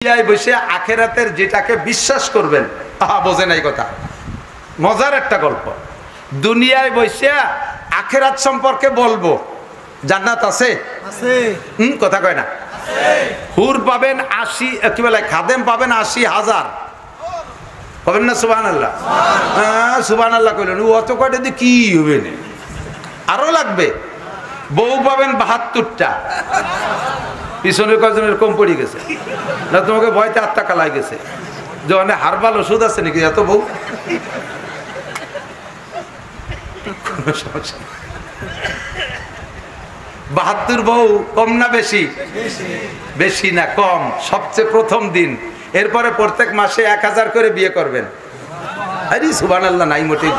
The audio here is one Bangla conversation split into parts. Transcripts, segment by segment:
দুনিয়ায় বসে আখেরাতের যেটাকে বিশ্বাস করবেন, বোঝেন এই কথা। মজার একটা গল্প। দুনিয়ায় বসে আখেরাত সম্পর্কে বলবো, জান্নাত আছে, কথা কয় না। হুর পাবেন 80, কি বলে, খাদেম পাবেন 80,000, পাবেন না? সুবহানাল্লাহ, সুবহানাল্লাহ কইলেন। অত কয়টা দিয়ে কি হবে, আরো লাগবে। বউ পাবেন 72টা, পিছনের কয়জনের কম পড়ে গেছে না? তোমাকে ভয়তে আত্মা কালাই গেছে যে অনেক হারবাল ওষুধ আছে নাকি এত বউ? কোনো সমস্যা নেই। 72 বউ কম না বেশি? বেশি না কম। সবচেয়ে প্রথম দিন, এরপরে প্রত্যেক মাসে 1000 করে বিয়ে করবেন। আরে সুবহানাল্লাহ, নাই মোটেই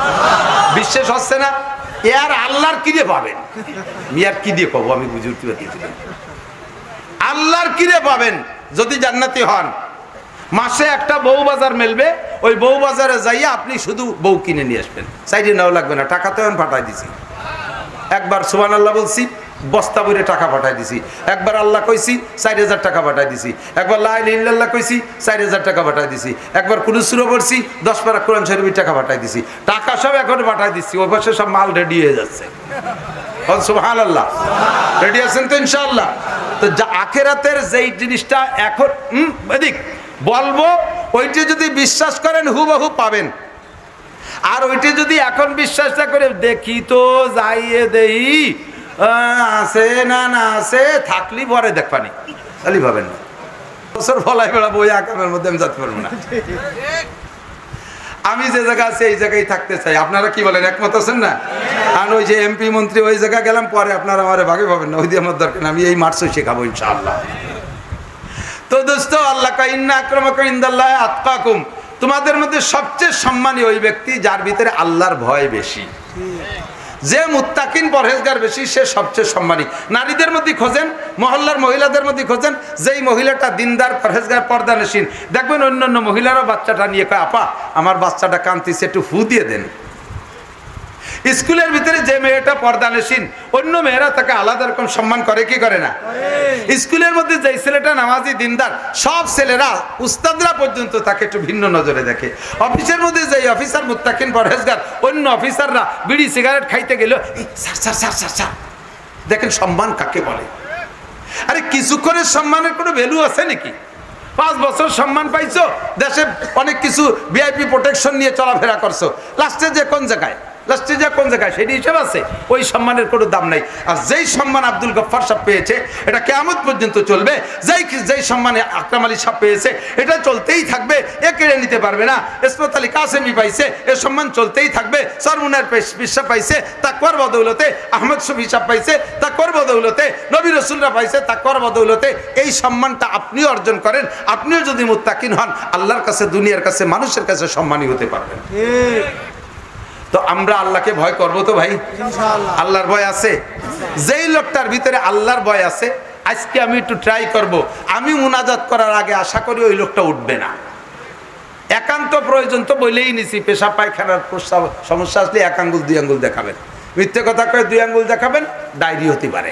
বিশ্বাস হচ্ছে না। এর আল্লাহর কি দিয়ে পাবেন? মিয়ার কি দিয়ে পাবো আমি বুঝে উঠতে পারছি। আল্লাহর কিরে পাবেন যদি জান্নাতি হন? মাসে একটা বউ বাজার মেলবে, ওই বউ বাজারে যাইয়া আপনি শুধু বউ কিনে নিয়ে আসবেন, সাইডে নাও লাগবে না। টাকা তো এখন পাঠাই দিছি, একবার সুবহানাল্লাহ বলছি, বস্তা ভরে টাকা পাঠাই দিছি। একবার আল্লাহ কইছি, 4000 টাকা পাঠাই দিছি। একবার লা ইলাহা ইল্লাল্লাহ কইছি, 4000 টাকা পাঠাই দিছি। একবার কুরআন সূরা পড়ছি, 10 পারা কোরআন শরীফের টাকা পাঠাই দিছি। টাকা সব এখন পাঠাই দিচ্ছি, ওই পাশে সব মাল রেডি হয়ে যাচ্ছে। সুবহানাল্লাহ, রেডি আছেন তো ইনশাআল্লাহ? তো আখিরাতের যেই জিনিসটা এখন এদিক বলবো, ওইটা যদি বিশ্বাস করেন হুবহু পাবেন। আর ওইটা যদি এখন বিশ্বাস না করে দেখি তো যাইয়ে দেই আছে না না আছে, থাকলি পরে দেখবানি, তাহলে ভাবেন না। বছর ফলাই বেড়াবো ওই আকামের মধ্যে আমি যেতে পারবো না। আমি যে জায়গা আছে এই জায়গায় থাকতে চাই। আপনারা কি বলেন, একমত আছেন না? আর ওই যে এমপি মন্ত্রী ওই জায়গা গেলাম, পরে আপনারা আমার ভাগে পাবেন না, ওই দিয়ে আমার দরকার। আমি এই মার্চই শেখাবো ইনশাআল্লাহ। তো দোস্ত, আল্লাহ কয় ইন্না আক্রামাকুম ইনদাল্লাহি আতকাকুম, তোমাদের মধ্যে সবচেয়ে সম্মানী ওই ব্যক্তি যার ভিতরে আল্লাহর ভয় বেশি। যে মুত্তাকিন পরহেজগার বেশি, সে সবচেয়ে সম্মানী। নারীদের মধ্যে খোঁজেন, মহল্লার মহিলাদের মধ্যে খোঁজেন, যেই মহিলাটা দিনদার পরহেজগার পর্দানশীল, দেখবেন অন্যান্য মহিলারাও বাচ্চাটা নিয়ে কয়, আপা আমার বাচ্চাটা কাঁদতেছে, একটু ফু দিয়ে দেন। স্কুলের ভিতরে যে মেয়েটা পর্দানশীল, অন্য মেয়েরা তাকে আলাদা রকম সম্মান করে কি করে না? স্কুলের মধ্যে যে ছেলেটা নামাজি দিনদার, সব ছেলেরা উস্তাদরা পর্যন্ত তাকে একটু ভিন্ন নজরে দেখে। অফিসের মধ্যে যে অফিসার মুত্তাকিন পরহেজগার, অন্য অফিসাররা বিড়ি সিগারেট খাইতে গেল স্যার। দেখেন সম্মান কাকে বলে। আরে কিছুক্ষণের সম্মানের কোনো ভ্যালু আছে নাকি? 5 বছর সম্মান পাইছো, দেশে অনেক কিছু ভিআইপি প্রোটেকশন নিয়ে চলাফেরা করছো, লাস্টে যে কোন জায়গায় সেটি হিসেবে আছে, ওই সম্মানের কোনো দাম নাই। আর যেই সম্মান আব্দুল গফফার সাহেব পেয়েছে, এটা কিয়ামত পর্যন্ত চলবে। যেই সম্মানে আকরাম আলী সাহেব পেয়েছে, এটা চলতেই থাকবে, এ কেড়ে নিতে পারবে না। ইসমাত আলী কাসেমি পাইছে, এ সম্মান চলতেই থাকবে। সরমুনার পিসা পাইছে তাকওয়ার বদৌলতে, আহমদ শফি সাহেব পাইছে তাকওয়ার বদৌলতে, নবী রাসূলরা পাইছে তাকওয়ার বদৌলতে। এই সম্মানটা আপনিও অর্জন করেন। আপনিও যদি মুত্তাকিন হন, আল্লাহর কাছে, দুনিয়ার কাছে, মানুষের কাছে সম্মানী হতে পারবেন। তো আমরা আল্লাহকে ভয় করবো তো ভাই? আল্লাহর ভয় আছে। যেই লোকটার ভিতরে আল্লাহর ভয় আছে, আজকে আমি একটু ট্রাই করব, আমি মুনাজাত করার আগে আশা করি ওই লোকটা উঠবে না। একান্ত প্রয়োজন তো বলেই নিছি, পেশাব পায়খানার প্রস্রাব সমস্যা আসলে 1 আঙ্গুল 2 আঙ্গুল দেখাবেন। মিথ্যে কথা কয়ে 2 আঙ্গুল দেখাবেন, ডায়রি হতে পারে।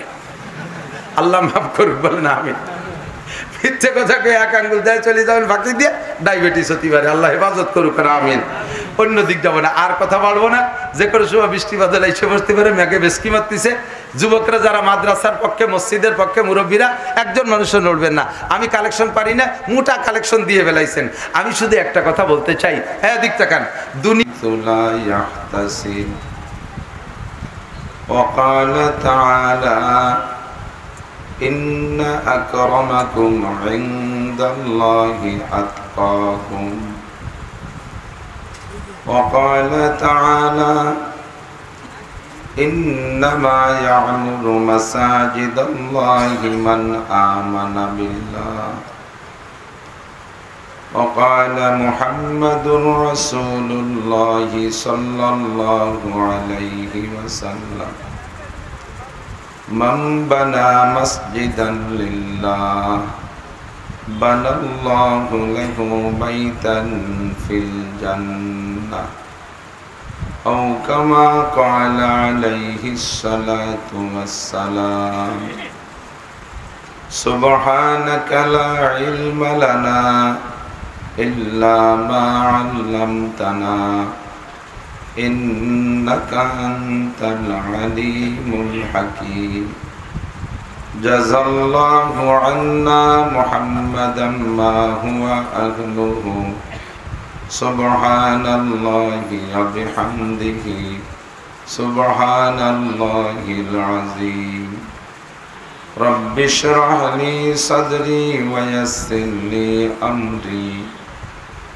আল্লাহ মাফ করুক, বলে না আমি। মিথ্যে কথা কয়ে 1 আঙ্গুল দেয় চলে যাবেন ফাঁকি দিয়ে, ডায়াবেটিস হতে পারে। আল্লাহ হেফাজত করুক, আমিন। অন্য দিক যাবো না, আর কথা বলবো না। যে কোনো সময় বৃষ্টি বাদল এসে বসতে পারে, মেঘে বেশকি মারতেছে। যুবকরা যারা মাদ্রাসার পক্ষে, মসজিদের পক্ষে, মুরব্বীরা, একজন মানুষও নড়বেন না। আমি কালেকশন পারি না, মোটা কালেকশন দিয়ে ফেলাইছেন। আমি শুধু একটা কথা বলতে চাই, হ্যাঁ দিক তাকান। وقال تعالى إن أكرمكم عند الله أتقاكم وقال تعالى إنما يعمر مساجد الله من آمن بالله وقال محمد رسول الله صلى الله عليه وسلم من بنى مسجدا لله بنى الله له بيتا في الجنة أو كما قال عليه الصلاة والسلام سبحانك لا علم لنا إلا ما علمتنا إنك أنت العليم الحكيم جزا الله عنا محمدا ما هو أهله سبحان الله وبحمده سبحان الله العظيم رب اشرح لي صدري ويسر لي أمري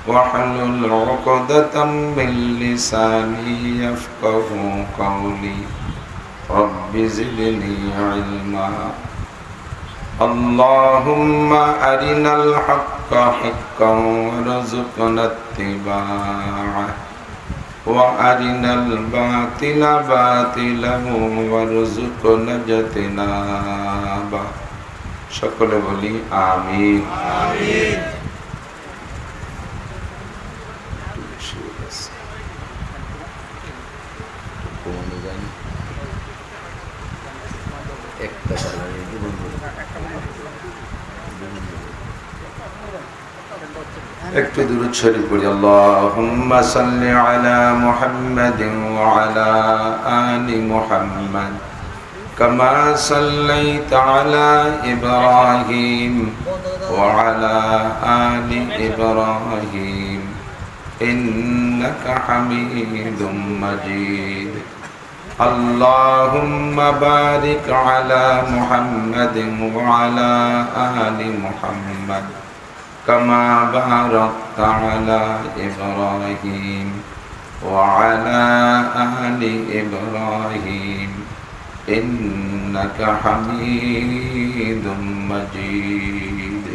واحلل عقدة من لساني يفقه قولي رب زدني علما اللهم أرنا الحق حقا وارزقنا اتباعه وأرنا الباطل باطلا وارزقنا اجتنابه সকলে বলি আমিন আমিন একটু দুরূদ শরীফ পড়ি আল্লাহুম্মা সাল্লি আলা মুহাম্মাদিন ওয়া আলা আলি মুহাম্মাদ কামা সাল্লাইতা আলা ইব্রাহিম ওয়া আলা আলি ইব্রাহিম ইন্নাকা হামিদুম মাজিদ আল্লাহুম্মা বারিক আলা মুহাম্মাদিন ওয়া আলা আলি মুহাম্মাদ كما باركت على إبراهيم وعلى آل إبراهيم إنك حميد مجيد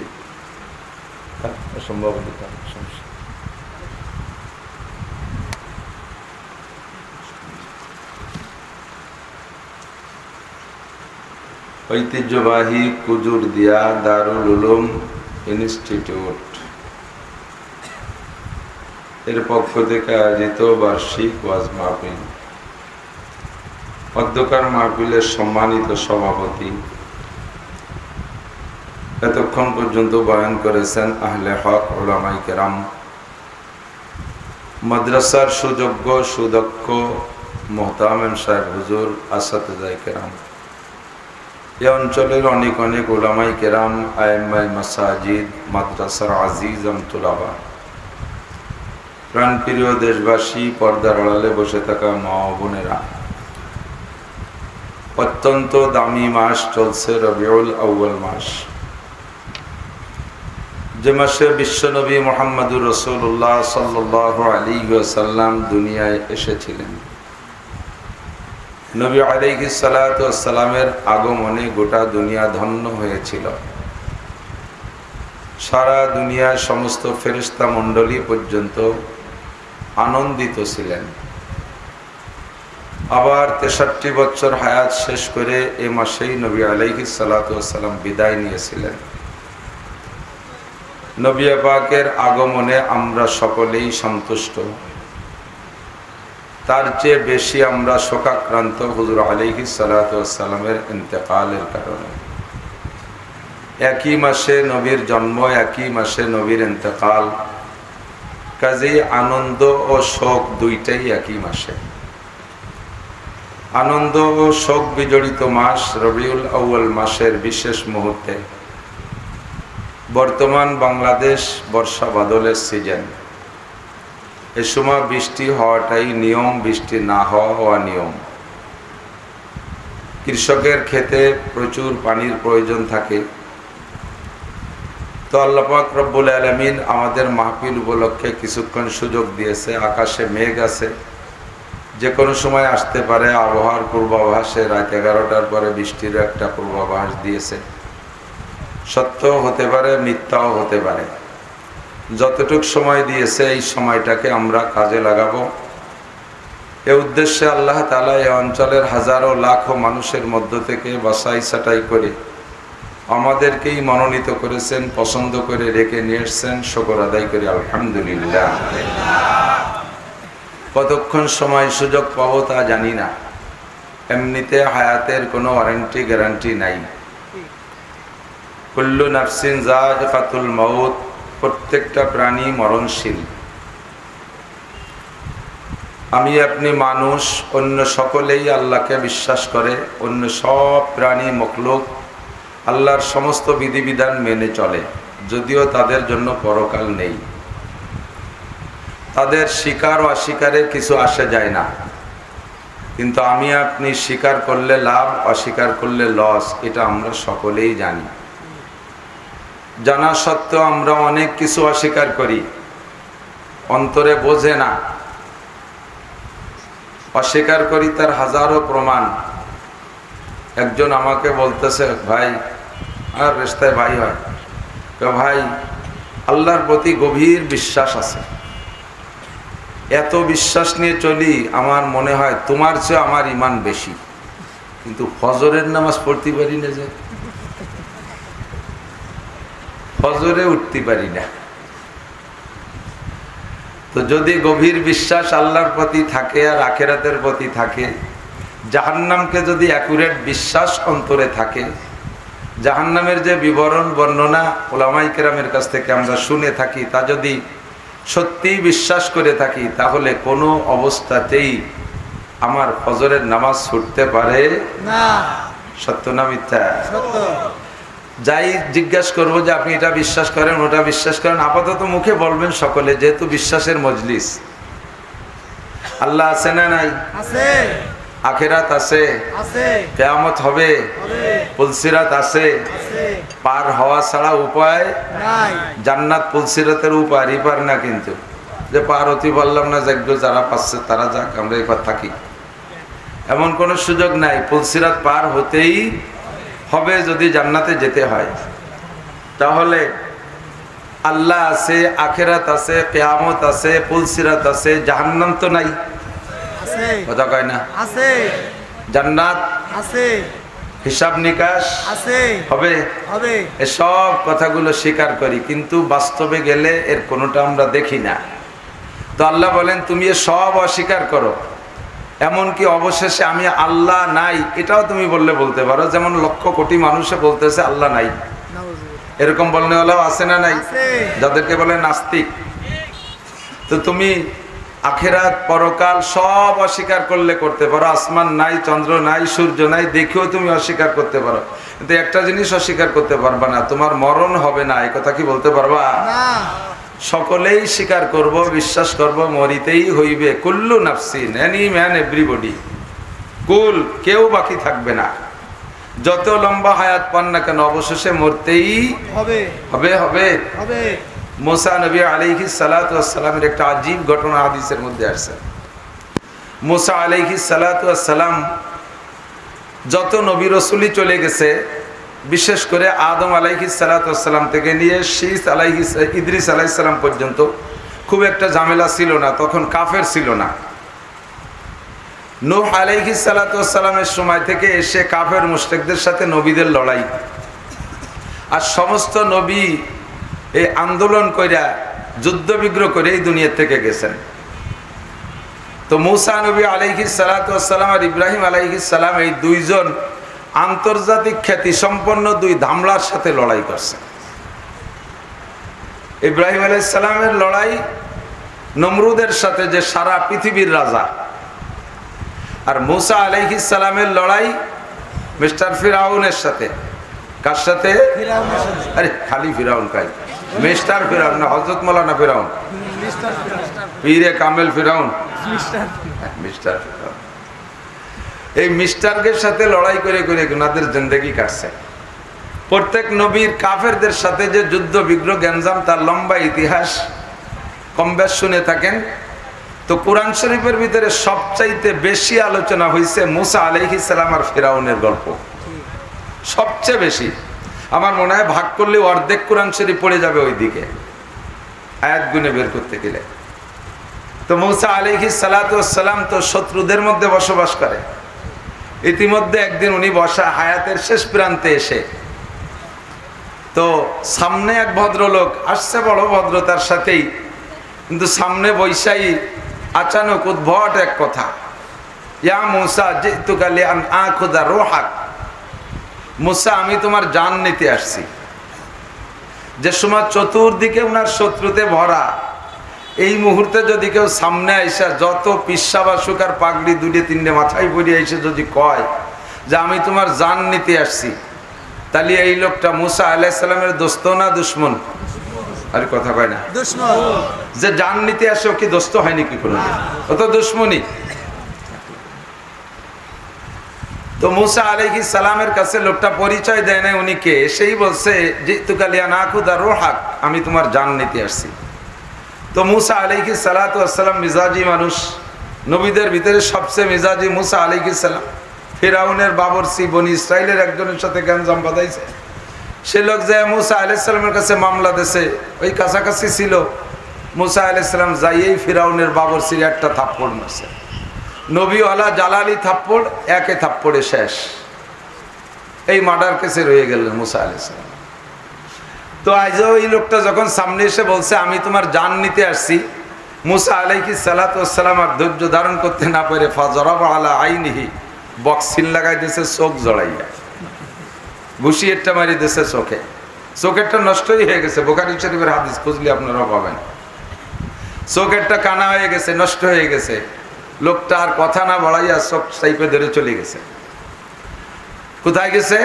ঐতিহ্যবাহী কুজুরদিয়া দারুল উলুম ইনস্টিটিউট এর পক্ষ থেকে আয়োজিত বার্ষিক ওয়াজ মাহফিল অধ্যকার মাহফিলের সম্মানিত সভাপতি এতক্ষণ পর্যন্ত বয়ান করেছেন আহলে হক উলামায়ে কেরাম মাদ্রাসার সুযোগ্য সুদক্ষ মুহতামিম সাহেব হুজুর আসাতিজায়ে কেরাম এই অঞ্চলের অনেক অনেক উলামায়ে কেরাম আইম্মায়ে মাসাজিদ মাদ্রাসার আজিজাম তুলাবা প্রাণপ্রিয় দেশবাসী পর্দার আড়ালে বসে থাকা মা ও বোনেরা অত্যন্ত দামি মাস চলছে রবিউল আউয়াল মাস যে মাসে বিশ্বনবী মুহাম্মদুর রাসূলুল্লাহ সাল্লাল্লাহু আলাইহি ওয়াসাল্লাম দুনিয়ায় এসেছিলেন নবী আলাইহিস সালাতু ওয়াস সালামের আগমনে গোটা দুনিয়া ধন্য হয়েছিল সারা দুনিয়ার সমস্ত ফেরেশতা মণ্ডলী পর্যন্ত আনন্দিত ছিলেন আবার 63 বছর হায়াত শেষ করে এই মাসেই নবী আলাইহিস সালাতু ওয়াস সালাম বিদায় নিয়েছিলেন নবী পাকের আগমনে আমরা সকলেই সন্তুষ্ট তার চেয়ে বেশি আমরা শোকাক্রান্ত হুজুর আলাইহিস সালাতু ওয়াস সালামের ইন্তেকালের কারণে একই মাসে নবীর জন্ম একই মাসে নবীর ইন্তেকাল কাজেই আনন্দ ও শোক দুইটাই একই মাসে আনন্দ ও শোক বিজড়িত মাস রবিউল আউয়াল মাসের বিশেষ মুহূর্তে বর্তমান বাংলাদেশ বর্ষা বাদলের সিজন এ সময় বৃষ্টি হওয়াটাই নিয়ম বৃষ্টি না হওয়া নিয়ম কৃষকের ক্ষেতে প্রচুর পানির প্রয়োজন থাকে তো আল্লাহ পাক রব্বুল আলামিন আমাদের মাহফিল উপলক্ষে কিছুক্ষণ সুযোগ দিয়েছে আকাশে মেঘ আছে যে কোনো সময় আসতে পারে আবহাওয়ার পূর্বাভাসে রাত 11টার পরে বৃষ্টির একটা পূর্বাভাস দিয়েছে সত্য হতে পারে মিথ্যাও হতে পারে যতটুক সময় দিয়েছে এই সময়টাকে আমরা কাজে লাগাবো এই উদ্দেশ্যে আল্লাহ তাআলা এই অঞ্চলের হাজারো লাখো মানুষের মধ্য থেকে বাছাই ছাঁটাই করে আমাদেরকেই মনোনীত করেছেন পছন্দ করে রেখে নিয়ে এসেছেন শুকর আদায় করি আলহামদুলিল্লাহ কতক্ষণ সময় সুযোগ পাবো তা জানি না এমনিতে হায়াতের কোনো ওয়ারেন্টি গ্যারান্টি নাই কুল্লু নাফসিন যায়িকাতুল মাউত, প্রত্যেকটা প্রাণী মরণশীল। আমি আপনি মানুষ, অন্য সকলেই আল্লাহকে বিশ্বাস করে, অন্য সব প্রাণী মখলুক আল্লাহর সমস্ত বিধিবিধান মেনে চলে, যদিও তাদের জন্য পরকাল নেই। তাদের স্বীকার ও অস্বীকারের কিছু আসে যায় না, কিন্তু আমি আপনি স্বীকার করলে লাভ, অস্বীকার করলে লস, এটা আমরা সকলেই জানি। জানা সত্ত্বেও আমরা অনেক কিছু অস্বীকার করি, অন্তরে বোঝে না, অস্বীকার করি তার হাজারো প্রমাণ। একজন আমাকে বলতেছে, ভাই, আর রেস্তায় ভাই হয়, ভাই আল্লাহর প্রতি গভীর বিশ্বাস আছে, এত বিশ্বাস নিয়ে চলি, আমার মনে হয় তোমার চেয়ে আমার ঈমান বেশি, কিন্তু ফজরের নামাজ পড়তে পারি না, যে ফজরে উঠতে পারি না। তো যদি গভীর বিশ্বাস আল্লাহর প্রতি থাকে আর আখিরাতের প্রতি থাকে, জাহান্নামকে যদি অ্যাকুরেট বিশ্বাস অন্তরে থাকে, জাহান্নামের যে বিবরণ বর্ণনা উলামায়ে কেরামের কাছ থেকে আমরা শুনে থাকি, তা যদি সত্যিই বিশ্বাস করে থাকি, তাহলে কোনো অবস্থাতেই আমার ফজরের নামাজ ছুটতে পারে না। সত্য না মিথ্যা? সত্য। যাই জিজ্ঞাসা করবো যে আপনি এটা বিশ্বাস করেন, ওটা বিশ্বাস করেন, আপাতত মুখে বলবেন সকলে, যেহেতু বিশ্বাসের মজলিস। আল্লাহ আছে না নাই? আছে। আখিরাত আছে, কিয়ামত হবে, পুলসিরাত আছে, পার হওয়া ছাড়া উপায় নাই। জান্নাত পুলসিরাতের উপারই পার না, কিন্তু যে পার হতে পারলাম না, যোগ্য যারা পাচ্ছে তারা যাক, আমরা এবার থাকি, এমন কোনো সুযোগ নাই। পুলসিরাত পার হতেই হবে যদি জান্নাতে যেতে হয়। তাহলে আল্লাহ আছে, আখিরাত আছে, কিয়ামত আছে, পুলসিরাত আছে, জাহান্নাম তো নাই? আছে। কথা কয় না? আছে। জান্নাত আছে, হিসাব নিকাশ আছে, হবে হবে, এসব কথাগুলো স্বীকার করি, কিন্তু বাস্তবে গেলে এর কোনোটা আমরা দেখি না। তো আল্লাহ বলেন, তুমি এ সব অস্বীকার করো, এমনকি অবশেষে আমি আল্লাহ নাই এটাও তুমি বললে বলতে পারো। যেমন লক্ষ কোটি মানুষে বলতেছে আল্লাহ নাই, এরকম বলনেওয়ালাও আছে না নাই? যাদেরকে বলে নাস্তিক। তো তুমি আখিরাত, পরকাল সব অস্বীকার করলে করতে পারো, আসমান নাই, চন্দ্র নাই, সূর্য নাই, দেখেও তুমি অস্বীকার করতে পারো, কিন্তু একটা জিনিস অস্বীকার করতে পারবা না, তোমার মরণ হবে না। এই কথা কি বলতে পারবা? সকলেই স্বীকার করব, বিশ্বাস করব, মরিতেই হইবে। কুল্লু নাফসিন, এনি ম্যান, এভরিবডি, কুল, কেউ বাকি থাকবে না। যত লম্বা হায়াত পান না কেন, অবশেষে মরতেই হবে হবে হবে হবে। মুসা নবী আলাইহিস সালাতু ওয়াস সালামের একটা আজীব ঘটনা হাদিসের মধ্যে আসছে। মুসা আলাইহিস সালাতু ওয়াস সালাম যত নবী রাসূলই চলে গেছে, বিশেষ করে আদম আলাইহিস সালাতু ওয়াস সালাম থেকে নিয়ে ইদ্রিস আলাইহিস সালাম পর্যন্ত খুব একটা ঝামেলা ছিল না, তখন কাফের ছিল না। নূহ আলাইহিস সালাতু ওয়াস সালামের সময় থেকে এসে কাফের মুশরিকদের সাথে নবীদের লড়াই, আর সমস্ত নবী এই আন্দোলন কইরা যুদ্ধ বিগ্রহ করে এই দুনিয়া থেকে গেছেন। তো মুসা নবী আলাইহিস সালাতু ওয়াস সালাম আর ইব্রাহিম আলাইহিস সালাম, এই দুইজন আন্তর্জাতিক খ্যাতি সম্পন্ন দুই ধামলার সাথে লড়াই করছেন। ইব্রাহিম আলাইহিস সালামের লড়াই নমরুদের সাথে, যে সারা পৃথিবীর রাজা, আর মুসা আলাইহিস সালামের লড়াই মিস্টার ফিরাউনের সাথে। কার সাথে? আরে খালি ফিরাউন কাই, মিস্টার ফিরাউন না, হযরত মাওলানা ফিরাউন, পীরে কামেল ফিরাউন, মিস্টার ফিরাউন। এই মিস্টারদের সাথে লড়াই করে করে ওনাদের জিন্দেগি কাটছে। প্রত্যেক নবীর কাফেরদের সাথে যে যুদ্ধ বিগ্রহ গ্যাঞ্জাম, তার লম্বা ইতিহাস কম বেশ শুনে থাকেন। তো কোরআন শরীফের ভিতরে সবচাইতে বেশি আলোচনা হয়েছে মুসা আলাইহিস সালাম আর ফিরাউনের গল্প, সবচেয়ে বেশি। আমার মনে হয় ভাগ করলে অর্ধেক কোরআন শরীফ পড়ে যাবে ওই দিকে, আয়াত গুনে বের করতে গেলে। তো মুসা আলাইহিস সালাতু ওয়াস সালাম তো শত্রুদের মধ্যে বসবাস করে। ইতিমধ্যে একদিন উনি বসা হায়াতের শেষ প্রান্তে এসে, তো সামনে এক ভদ্রলোক আসছে বড় ভদ্রতার সাথেই, কিন্তু সামনে বৈশাই আচানক উদ্ভট এক কথা, ইয়া মুসা জিতুকা লিআন আখুযা রূহাক, মুসা আমি তোমার জান নিতে আসছি। যে সময় চতুর্দিকে ওনার শত্রুতে ভরা, এই মুহূর্তে যদি কেউ সামনে আইসা যত পিসা বা সুকার পাগড়ি দুটে তিনটে মাথায় পরিয়ে এসে যদি কয় যে আমি তোমার জান নিতে আসছি, তাহলে এই লোকটা মুসা আলাইহিস সালামের দোস্ত না দুশমন? আর কথা কয় না, দুশমন। যে জান নিতে আসে ও কি দোস্ত হয়নি কি কোনোদিন? ও তো দুশমনই। তো মুসা আলাইহিস সালামের কাছে লোকটা পরিচয় দেয় না উনি কে, সেই বলছে জিতুকা লিয়ানাখুযা রূহাক, আমি তোমার জান নিতে আসছি। তো মুসা আলাইহিস সালাতু ওয়াস সালাম মিজাজি মানুষ, নবীদের ভিতরে সবচেয়ে মিজাজি মুসা আলাইহিস সালাম। ফিরাউনের বাবরসি বনি ইসরাইলের একজনের সাথে গ্যাঞ্জাম বাঁধাইছে, সে লোক যায় মুসা আলাইহিস সালামের কাছে মামলা দেশে, ওই কাছাকাছি ছিল। মুসা আলাইহিস সালাম যাইয়েই ফিরাউনের বাবরসির একটা থাপ্পড় মারছে, নবীওয়ালা জালালি থাপ্পড়, একে থাপ্পড়ে শেষ। এই মার্ডার কেসে রয়ে গেলেন মুসা আলাইহিস সালাম। তো আজ ওই লোকটা যখন সামনে এসে বলছে আমি তোমার জান নিতে আসছি, মুসা আলাইহিস সালাতু ওয়াস সালাম আর ধৈর্য ধারণ করতে না পেরে ফাজরাবা আলা আইনিহি, বক্সিল লাগাই দিয়েছে চোখ জড়াইয়া, ঘুষিয়েরটা মারি দিয়েছে চোখে, চোখেরটা নষ্টই হয়ে গেছে। বুখারী শরীফের হাদিস খুঁজলে আপনারা পাবেন। চোখেরটা কানা হয়ে গেছে, নষ্ট হয়ে গেছে। লোকটা আর কথা না বাড়াইয়া চোখ সাইপে ধরে চলে গেছে। কোথায় গেছে?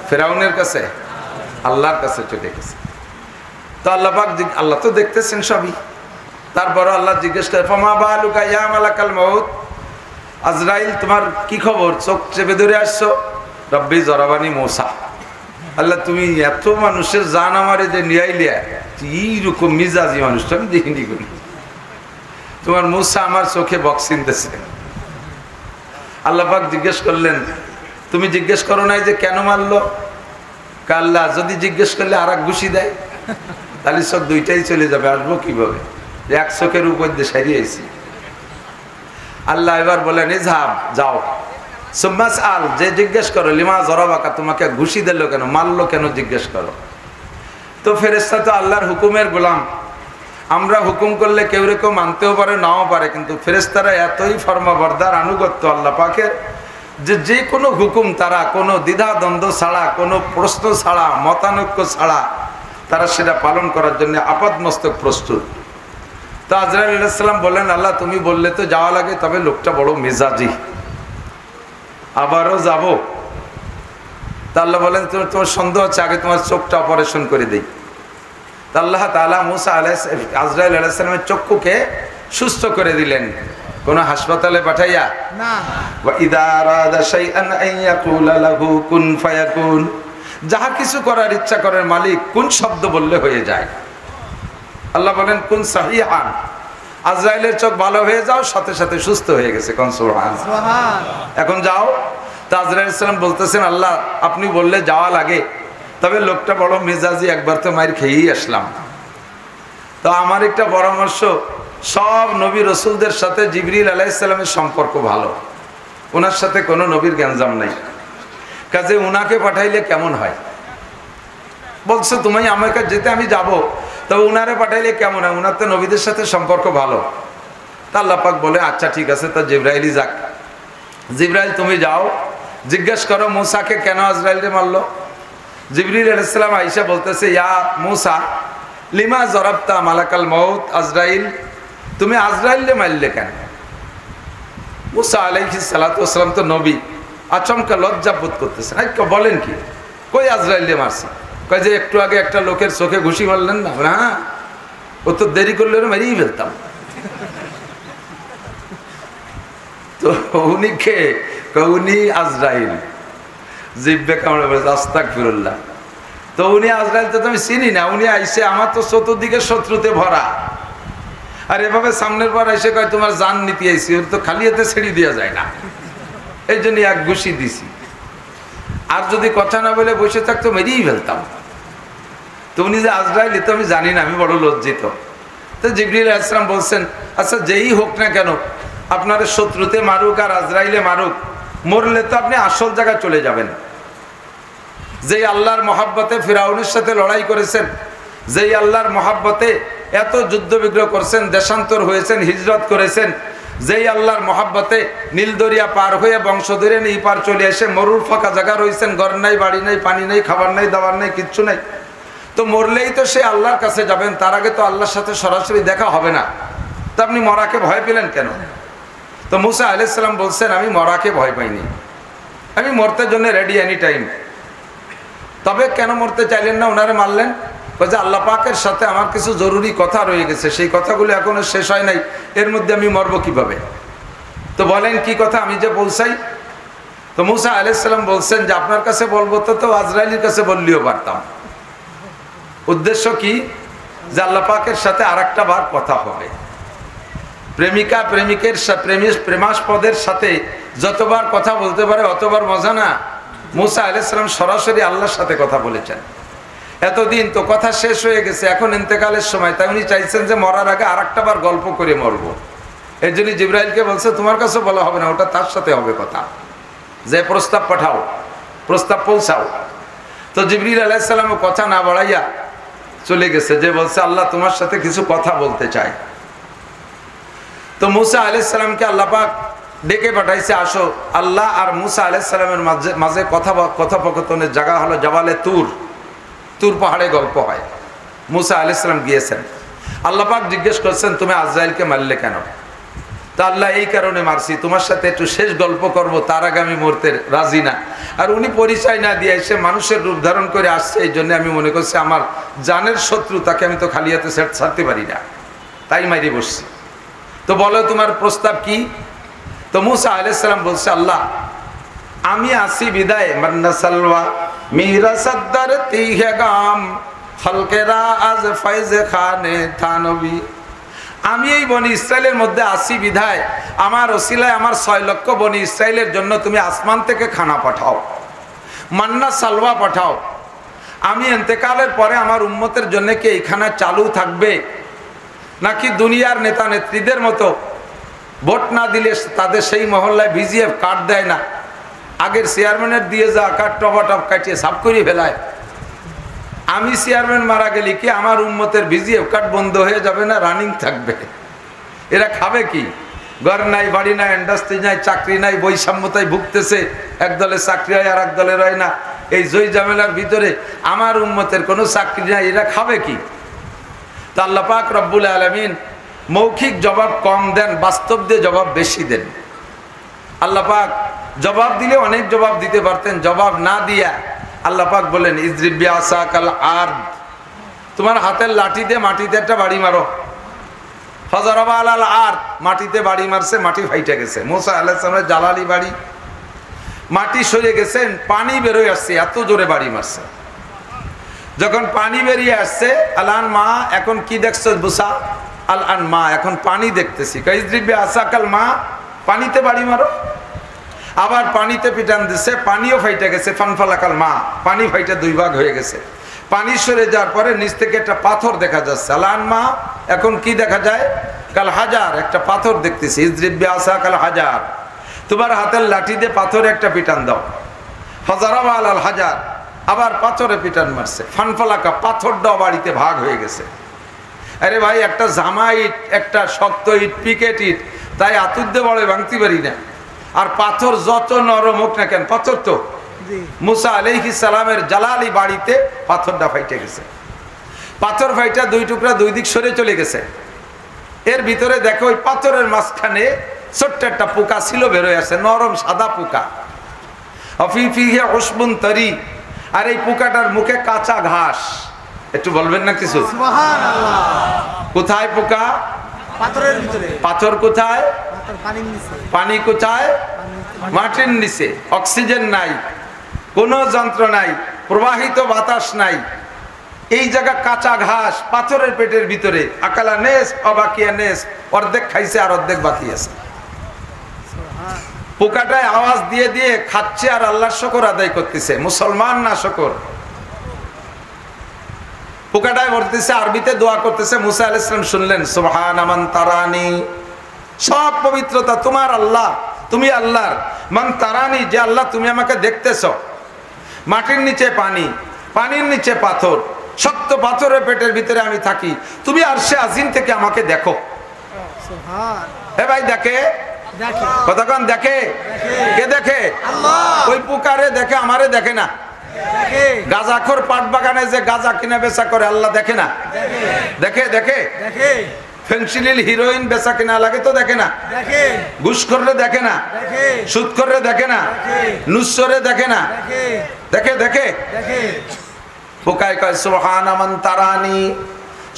ফিরাউনের কাছে, আল্লাহর কাছে চলে গেছে। তো আল্লাহ পাক, আল্লাহ তো দেখতেছেন সবই। তারপর আল্লাহ জিজ্ঞেস করে ফামা বালুকা ইয়া মালাকাল মাউত, আজরাইল তোমার কি খবর, চোখ চেপে ধরে আসছো? রব্বি জরাবানি মুসা, আল্লাহ তুমি এত মানুষের জান আমারে যে নিয়াইলিয়া, এইরকম মিজাজি মানুষটা আমি দেখিনি কোন। তোমার মুসা আমার চোখে বক্সিং দিতেছে। আল্লাহ পাক জিজ্ঞেস করলেন তুমি জিজ্ঞেস করো নাই যে কেন মারলো? আল্লাহ যদি জিজ্ঞেস করলে আর এক ঘুষি দেয় তাহলে সব দুইটাই চলে যাবে, আসবো কিভাবে? এক চোখের উপর দিয়ে সারিয়েছি। আল্লাহ এবার বলেন ইজহাব, যাও। সুম্মাস আল, যে জিজ্ঞেস করো লিমা জরাবাকা, তোমাকে ঘুষি দিল কেন, মারলো কেন, জিজ্ঞেস করো। তো ফেরেশতা তো আল্লাহর হুকুমের গোলাম, আমরা হুকুম করলে কেউ রেখে মানতেও পারে নাও পারে, কিন্তু ফেরেশতারা এতই ফরমাবরদার আনুগত্য আল্লাহ পাকের যে যে কোনো হুকুম তারা কোনো দ্বিধা দ্বন্দ্ব ছাড়া, কোনো প্রশ্ন ছাড়া, মতানৈক্য ছাড়া তারা সেটা পালন করার জন্য আপাদমস্তক প্রস্তুত। তো আজরাইল আলাইহিস সালাম বললেন আল্লাহ তুমি বললে তো যাওয়া লাগে, তবে লোকটা বড় মেজাজি, আবারও যাব। তা আল্লাহ বলেন তোমার সন্দেহ হচ্ছে, আগে তোমার চোখটা অপারেশন করে দিই। তা আল্লাহ তাআলা মুসা আজরাইল আলাইহিস সালামের চক্ষুকে সুস্থ করে দিলেন, কোন হাসপাতালে পাঠাইয়া না। ওয়া ইযা আরাদা শাইআন আন ইয়াকুলা লাহু কুন ফায়াকুন, যাহা কিছু করার ইচ্ছা করেন মালিক কোন শব্দ বললে হয়ে যায়। আল্লাহ বলেন কুন সাহিহান, আজরাইলের চোখ ভালো হয়ে যাও, সাথে সাথে সুস্থ হয়ে গেছে। কোন সুবহানাল্লাহ, এখন যাও। তা আজরাইল আলাইহিস সালাম বলতেছেন আল্লাহ আপনি বললে যাওয়া লাগে, তবে লোকটা বড় মেজাজি, একবার তো মার খেয়েই আসলাম। তো আমার একটা পরামর্শ, সব নবী রসুলদের সাথে জিবরিল আলাইহিস সালামের সম্পর্ক ভালো, ওনার সাথে কোনো নবীর গ্যাঞ্জাম নাই, কাজে উনাকে পাঠাইলে কেমন হয়? বলছো তুমি আমার কাছে যেতে আমি যাব, তবে উনারে পাঠাইলে কেমন হয়? উনার তো নবীদের সাথে সম্পর্ক ভালো। তা আল্লাহ পাক বলে আচ্ছা ঠিক আছে, তা জিবরাইলই যাক। জিবরাইল তুমি যাও, জিজ্ঞেস করো মুসাকে কেন আজরাইলকে মারলো। জিবরিল আলাইহিস সালাম আয়েশা বলতেছে ইয়া মুসা লিমা জরাবতা মালাকাল মাউত আজরাইল, তুমি আজরাইলকে মারলে কেন? মুসা আলাইহিস সালাতু ওয়াস সালাম তো নবী, আচমকা লজ্জা বোধ করতেছেন। বলেন কি, কই আজরাইলকে মারছি? কয় যে একটু আগে একটা লোকের চোখে ঘুষি মারলেন না? হ্যাঁ, ও তো দেরি করলে মেরেই ফেলতাম। তো উনি কে? উনি আজরাইল। জিব্বে কামড়ে বলেছে আস্তাগফিরুল্লাহ। তো উনি আজরাইল তো আমি চিনি না, উনি আইসে আমার তো চতুর্দিকে শত্রুতে ভরা, আর এভাবে সামনের পর এসে কয় তোমার জান নিতে আইসি, ওর তো খালি হাতে ছেড়ে দেওয়া যায় না, এই জন্য এক ঘুষি দিছি। আর যদি কথা না বলে বসে থাকতো মেরেই ফেলতাম। তো উনি যে আজরাইল তো আমি জানি না, আমি বড় লজ্জিত। তো জিবরিল আলাইহিস সালাম বলছেন আচ্ছা যেই হোক না কেন, আপনার শত্রুতে মারুক আর আজরাইলে মারুক, মরলে তো আপনি আসল জায়গায় চলে যাবেন। যেই আল্লাহর মহাব্বতে ফিরাউনের সাথে লড়াই করেছেন, যেই আল্লাহর মহাব্বতে এত যুদ্ধ বিগ্রহ করছেন, দেশান্তর হয়েছেন, হিজরত করেছেন, যেই আল্লাহর মহাব্বতে নীলদরিয়া পার হয়ে বংশ ধরে এই পার চলে এসে মরুর ফাঁকা জায়গা রয়েছেন, ঘর নাই, বাড়ি নাই, পানি নাই, খাবার নাই, দাবার নাই, কিচ্ছু নাই, তো মরলেই তো সে আল্লাহর কাছে যাবেন, তার আগে তো আল্লাহর সাথে সরাসরি দেখা হবে না, তো আপনি মরাকে ভয় পেলেন কেন? তো মুসা আলাইহিস সালাম বলছেন, আমি মরাকে ভয় পাইনি, আমি মরতে জন্য রেডি এনি টাইম। তবে কেন মরতে চাইলেন না? ওনারে মারলেন, বলছে আল্লাহ পাকের সাথে আমার কিছু জরুরি কথা রয়ে গেছে, সেই কথাগুলো এখনো শেষ হয় নাই, এর মধ্যে আমি মরবো কিভাবে? তো বলেন কি কথা, আমি যে পৌঁছাই। তো মুসা আলাইহিস সালাম বলছেন যে আপনার কাছে বলবো তো আজরাইলের কাছে বললেও পারতাম। উদ্দেশ্য কি? যে আল্লাহ পাকের সাথে আরেকটা বার কথা হবে। প্রেমিকা প্রেমিকের প্রেমাস্পদের সাথে যতবার কথা বলতে পারে অতবার মজা না? মুসা আলাইহিস সালাম সরাসরি আল্লাহর সাথে কথা বলেছেন। এতদিন তো কথা শেষ হয়ে গেছে, এখন ইন্তেকালের সময়, তাই উনি চাইছেন যে মরার আগে আরেকটা বার গল্প করে মরবো। এর জন্য জিবরাইলকে বলছে তোমার কাছে বলা হবে না, ওটা তার সাথে হবে কথা, যে প্রস্তাব পাঠাও, প্রস্তাব পৌঁছাও। তো জিবরিল আলাইহিস সালাম কথা না বাড়াইয়া চলে গেছে, যে বলছে আল্লাহ তোমার সাথে কিছু কথা বলতে চাই। তো মুসা আলাইহিস সালামকে আল্লাহ পাক ডেকে পাঠাইছে, আসো। আল্লাহ আর মুসা আলাইহিস সালামের মাঝে কথোপকথনের জায়গা হলো জাবালে তুর, তুর পাহাড়ে গল্প হয়। মুসা আলাইহিস সালাম গিয়েছেন, আল্লাহ পাক জিজ্ঞেস করছেন তুমি আজরাইলকে মারলে কেন? তা আল্লাহ এই কারণে মারছি, তোমার সাথে একটু শেষ গল্প করব, তার আগে আমি মরতে রাজি না। আর উনি পরিচয় না দিয়ে এসে মানুষের রূপ ধারণ করে আসছে, এই জন্য আমি মনে করছি আমার জানের শত্রু, তাকে আমি তো খালি হাতে ছাড়তে পারি না, তাই মাইরে বসছি। তো বলো তোমার প্রস্তাব কি? তো মুসা আলাইহিস সালাম বলছে, আল্লাহ আমি আসি বিদায় মান্না সালওয়া মিরা সদ্দার তিহে গাম হলকেরা আজ ফাইজে খানে থানবী। আমি এই বনি ইসরায়েলের মধ্যে আসি বিধায় আমার ওসিলায় আমার 6 লক্ষ বনি ইসরায়েলের জন্য তুমি আসমান থেকে খানা পাঠাও, মান্না সালওয়া পাঠাও। আমি ইন্তেকালের পরে আমার উম্মতের জন্য কি এই খানা চালু থাকবে, নাকি দুনিয়ার নেতা নেত্রীদের মতো ভোট না দিলে তাদের সেই মহল্লায় ভিজিএফ কার্ড দেয় না, আগের চেয়ারম্যানের দিয়ে যা কার্ড টপ কাটিয়ে সাফ করে ফেলায়? আমি চেয়ারম্যান মারা গেলে কি আমার উম্মতের ভিজিএফ কার্ড বন্ধ হয়ে যাবে না, রানিং থাকবে? এরা খাবে কি? ঘর নাই, বাড়ি নাই, ইন্ডাস্ট্রি নাই, চাকরি নাই, বৈষম্যতায় ভুগতেছে, এক দলে চাকরি হয় আর এক দলের হয় না, এই জয় ঝামেলার ভিতরে আমার উম্মতের কোনো চাকরি নাই, এরা খাবে কি? তা আল্লাহ পাক রব্বুল আলামিন মৌখিক জবাব কম দেন, বাস্তব দিয়ে জবাব বেশি দেন। আল্লাহ পাক জবাব দিলে অনেক জবাব দিতে পারতেন, জবাব না দিয়া আল্লাহ পাক বলেন ইজরিব বিআসাকাল আরদ, তোমার হাতের লাঠি দিয়ে মাটিতে একটা বাড়ি মারো। ফাজারাবা আলাল আরদ, মাটিতে বাড়ি মারছে, মাটি ফাইটে গেছে। মুসা আলাইহিস সালামের জালালি বাড়ি, মাটি সরে গেছেন, পানি বেরোয় আসছে, এত জোরে বাড়ি মারছে। যখন পানি বেরিয়ে আসছে, আলান মা, এখন কি দেখছো বুসা? আলান মা, এখন পানি দেখতেছি। ইজরিব বিআসাকাল মা, পানিতে বাড়ি মারো। আবার পানিতে পিটান দিছে, পানিও ফাইটে গেছে। ফানফালাকাল মা, পানি ফাইটে 2 ভাগ হয়ে গেছে। পানি সরে যাওয়ার পরে নিচ থেকে একটা পাথর দেখা যাচ্ছে। আলান মা, এখন কি দেখা যায়? কাল হাজার, একটা পাথর দেখতেছি। ইজরিব বিআসাকাল হাজার, তোমার হাতের লাঠি দিয়ে পাথরে একটা পিটান দাও। ফাজারাবা আলাল হাজার, আবার পাথরে পিটান মারছে। ফানফালাকা, পাথরটাও বাড়িতে ভাগ হয়ে গেছে। আরে ভাই, একটা জামা ইট, একটা শক্ত ইট, পিকেট ইট, তাই আতুদ্দে বড় ভাঙতে পারি না। আর পাথর যত নরম হোক না কেন, পাথর তো। মুসা আলাইহিস সালামের জালালি বাড়িতে পাথরটা ফাইটে গেছে। পাথর ফাইটা 2 টুকরা 2 দিক সরে চলে গেছে। এর ভিতরে দেখো ওই পাথরের মাঝখানে ছোট্ট একটা পোকা ছিল, বেরোয় আসছে, নরম সাদা পোকা। অফিফিহে উসবুন তরি, আর এই পোকাটার মুখে কাঁচা ঘাস। একটু বলবেন না কিছু? সুবহানাল্লাহ। কোথায় পোকা? পাথরের ভিতরে। পাথর কোথায়? পানির নিচে। পানি কোথায়? মাটির নিচে। অক্সিজেন নাই, কোনো যন্ত্র নাই, প্রবাহিত বাতাস নাই, এই জায়গা কাঁচা ঘাস, পাথরের পেটের ভিতরে। আকালা নেস অবাকিয়া নেস, অর্ধেক খাইছে আর অর্ধেক বাকি আছে। পোকাটায় আওয়াজ দিয়ে দিয়ে খাচ্ছে আর আল্লাহর শুকর আদায় করতেছে। মুসলমান না শুকর। পোকাটায় বলতেছে, আরবিতে দোয়া করতেছে। মুসা আলাইহিস সালাম শুনলেন, সুবহান মান তারানি, সব পবিত্রতা তোমার আল্লাহ, তুমি আল্লাহর। মান তারানি, যে আল্লাহ তুমি আমাকে দেখতেছো। মাটির নিচে পানি, পানির নিচে পাথর, শক্ত পাথরের পেটের ভিতরে আমি থাকি, তুমি আরশে আজিম থেকে আমাকে দেখো। হে ভাই, দেখে কতক্ষণ দেখে? কে দেখে? ওই পোকারে দেখে, আমারে দেখে না। গাঁজাখোর পাট বাগানে যে গাঁজা কিনা বেচা করে আল্লাহ দেখে না? দেখে দেখে ফেন্সিডিল হিরোইন বেচা কিনা লাগে তো দেখে না? ঘুষখোররে দেখে না? সুদখোররে দেখে না? নুসরে দেখে না? দেখে দেখে পোকায় কয় সুবহান মান তারানি,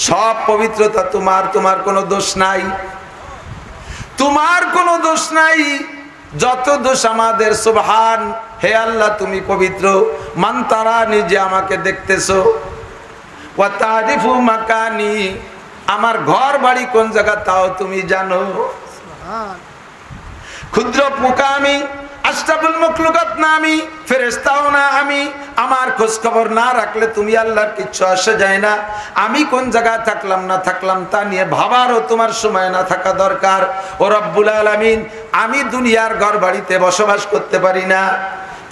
সব পবিত্রতা তোমার, তোমার কোনো দোষ নাই, তোমার কোনো দোষ নাই, যত দোষ আমাদের। সুবহান, হে আল্লাহ তুমি পবিত্র। মান তারানি, যে আমাকে দেখতেছো। ওয়া তারিফু মাকানি, আমার ঘর বাড়ি কোন জায়গা তাও তুমি জানো। ক্ষুদ্র পোকা আমি, আশরাফুল মাখলুকাত না আমি, ফেরেশতাও না আমি, আমার খোঁজ খবর না রাখলে তুমি আল্লাহর কিচ্ছু আসে যায় না। আমি কোন জায়গায় থাকলাম না থাকলাম তা নিয়ে ভাবারও তোমার সময় না থাকা দরকার। ও রব্বুল আলামিন, আমি দুনিয়ার ঘর বাড়িতে বসবাস করতে পারি না,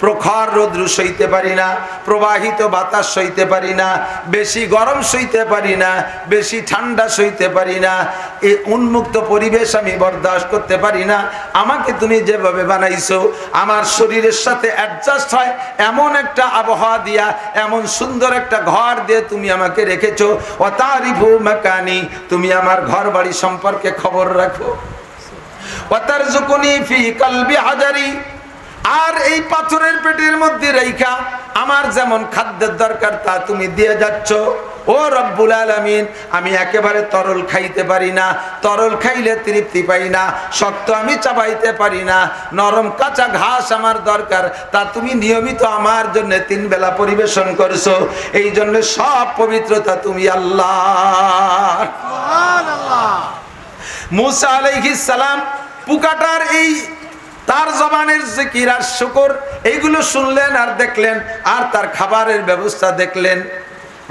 প্রখর রৌদ্র সইতে পারি না, প্রবাহিত বাতাস সইতে পারি না, বেশি গরম সইতে পারি না, বেশি ঠান্ডা সইতে পারি না, এই উন্মুক্ত পরিবেশ আমি বরদাস্ত করতে পারি না। আমাকে তুমি যেভাবে বানাইছো আমার শরীরের সাথে অ্যাডজাস্ট হয় এমন একটা আবহাওয়া দিয়া, এমন সুন্দর একটা ঘর দিয়ে তুমি আমাকে রেখেছো। ওয়া তারিফু মাকানি, তুমি আমার ঘর বাড়ি সম্পর্কে খবর রাখো। ওয়া তারযুকুনি ফি কলবি হাজারি, আর এই পাথরের পেটের মধ্যে রাইখা আমার যেমন খাদ্যের দরকার তা তুমি দিয়ে যাচ্ছ। ও রব্বুল আলামিন, আমি একেবারে তরল খাইতে পারি না, তরল খাইলে তৃপ্তি পাই না, শক্ত আমি চাবাইতে পারি না, নরম কাঁচা ঘাস আমার দরকার, তা তুমি নিয়মিত আমার জন্য 3 বেলা পরিবেশন করছো। এই জন্য সব পবিত্রতা তুমি আল্লাহ। সুবহানাল্লাহ। মূসা আলাইহিস সালাম পোকাটার এই তার জবানের জিকির আর শুকর এইগুলো শুনলেন আর দেখলেন, আর তার খাবারের ব্যবস্থা দেখলেন।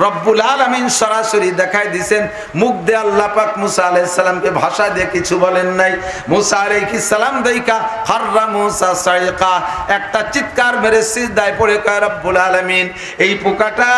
রব্বুল আলামিন সরাসরি দেখাই দিয়েছেন, মুখ দিয়ে আল্লাহ পাক মুসা আলাইহিস সালামকে ভাষা দিয়ে কিছু বলেন নাই। মুসা আলাইহিস সালাম দেইকা খাররা মুসা সাইকা, একটা চিৎকার মেরে সিজদায় পড়ে কয় রব্বুল আলামিন, এই পোকাটা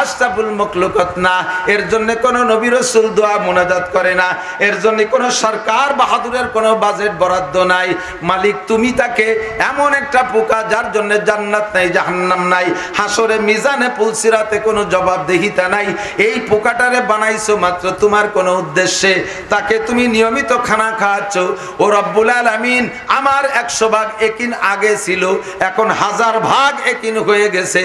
আশরাফুল মাখলুকাত না, এর জন্য কোন নবী রাসূল দোয়া মুনাজাত করে না, এর জন্য কোন সরকার বাহাদুরের কোন বাজেট বরাদ্দ নাই। মালিক তুমি তাকে এমন একটা পোকা যার জন্য জান্নাত নাই জাহান্নাম নাই, হাসরে মিজানে পুলসিরাতে কোনো জবাব দেহিতা নাই, এই পোকাটারে বানাইছো মাত্র তোমার কোন উদ্দেশ্যে, তাকে তুমি নিয়মিত খানা খাওয়াচ্ছ। ও রব্বুল আলামিন, আমার 100 ভাগ একিন আগে ছিল, এখন 1000 ভাগ একিন হয়ে গেছে।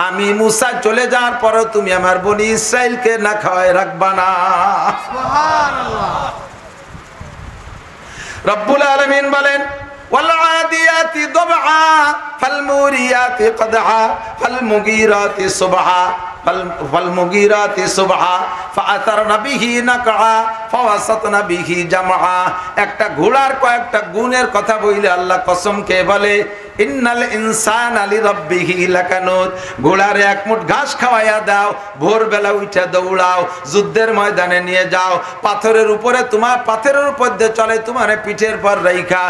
আমি মুসা চলে যাওয়ার পরও তুমি আমার বনি ইসরাইলকে না খাওয়ায় রাখবা না। সুবহানাল্লাহ। রব্বুল আলামিন বলেন, والعاديات ضبعا فالموريات قدحا فالمغيرات صبحا فالمغيرات صبحا فأثرن به نقعا فوسطن به جمعا। একটা ঘোড়ার কয়েকটা গুণের কথা বলে আল্লাহ কসম কে বলে, ইন্নাল ইনসানা লিরাব্বিহি লাকানুত, ঘোড়ারে এক মুঠ ঘাস খাওয়াইয়া দাও, ভোরবেলা উঠে দৌড়াও, যুদ্ধের ময়দানে নিয়ে যাও, পাথরের উপরে তোমার পাথরের উপর দিয়ে চলে, তোমার পিঠের পর রাইখা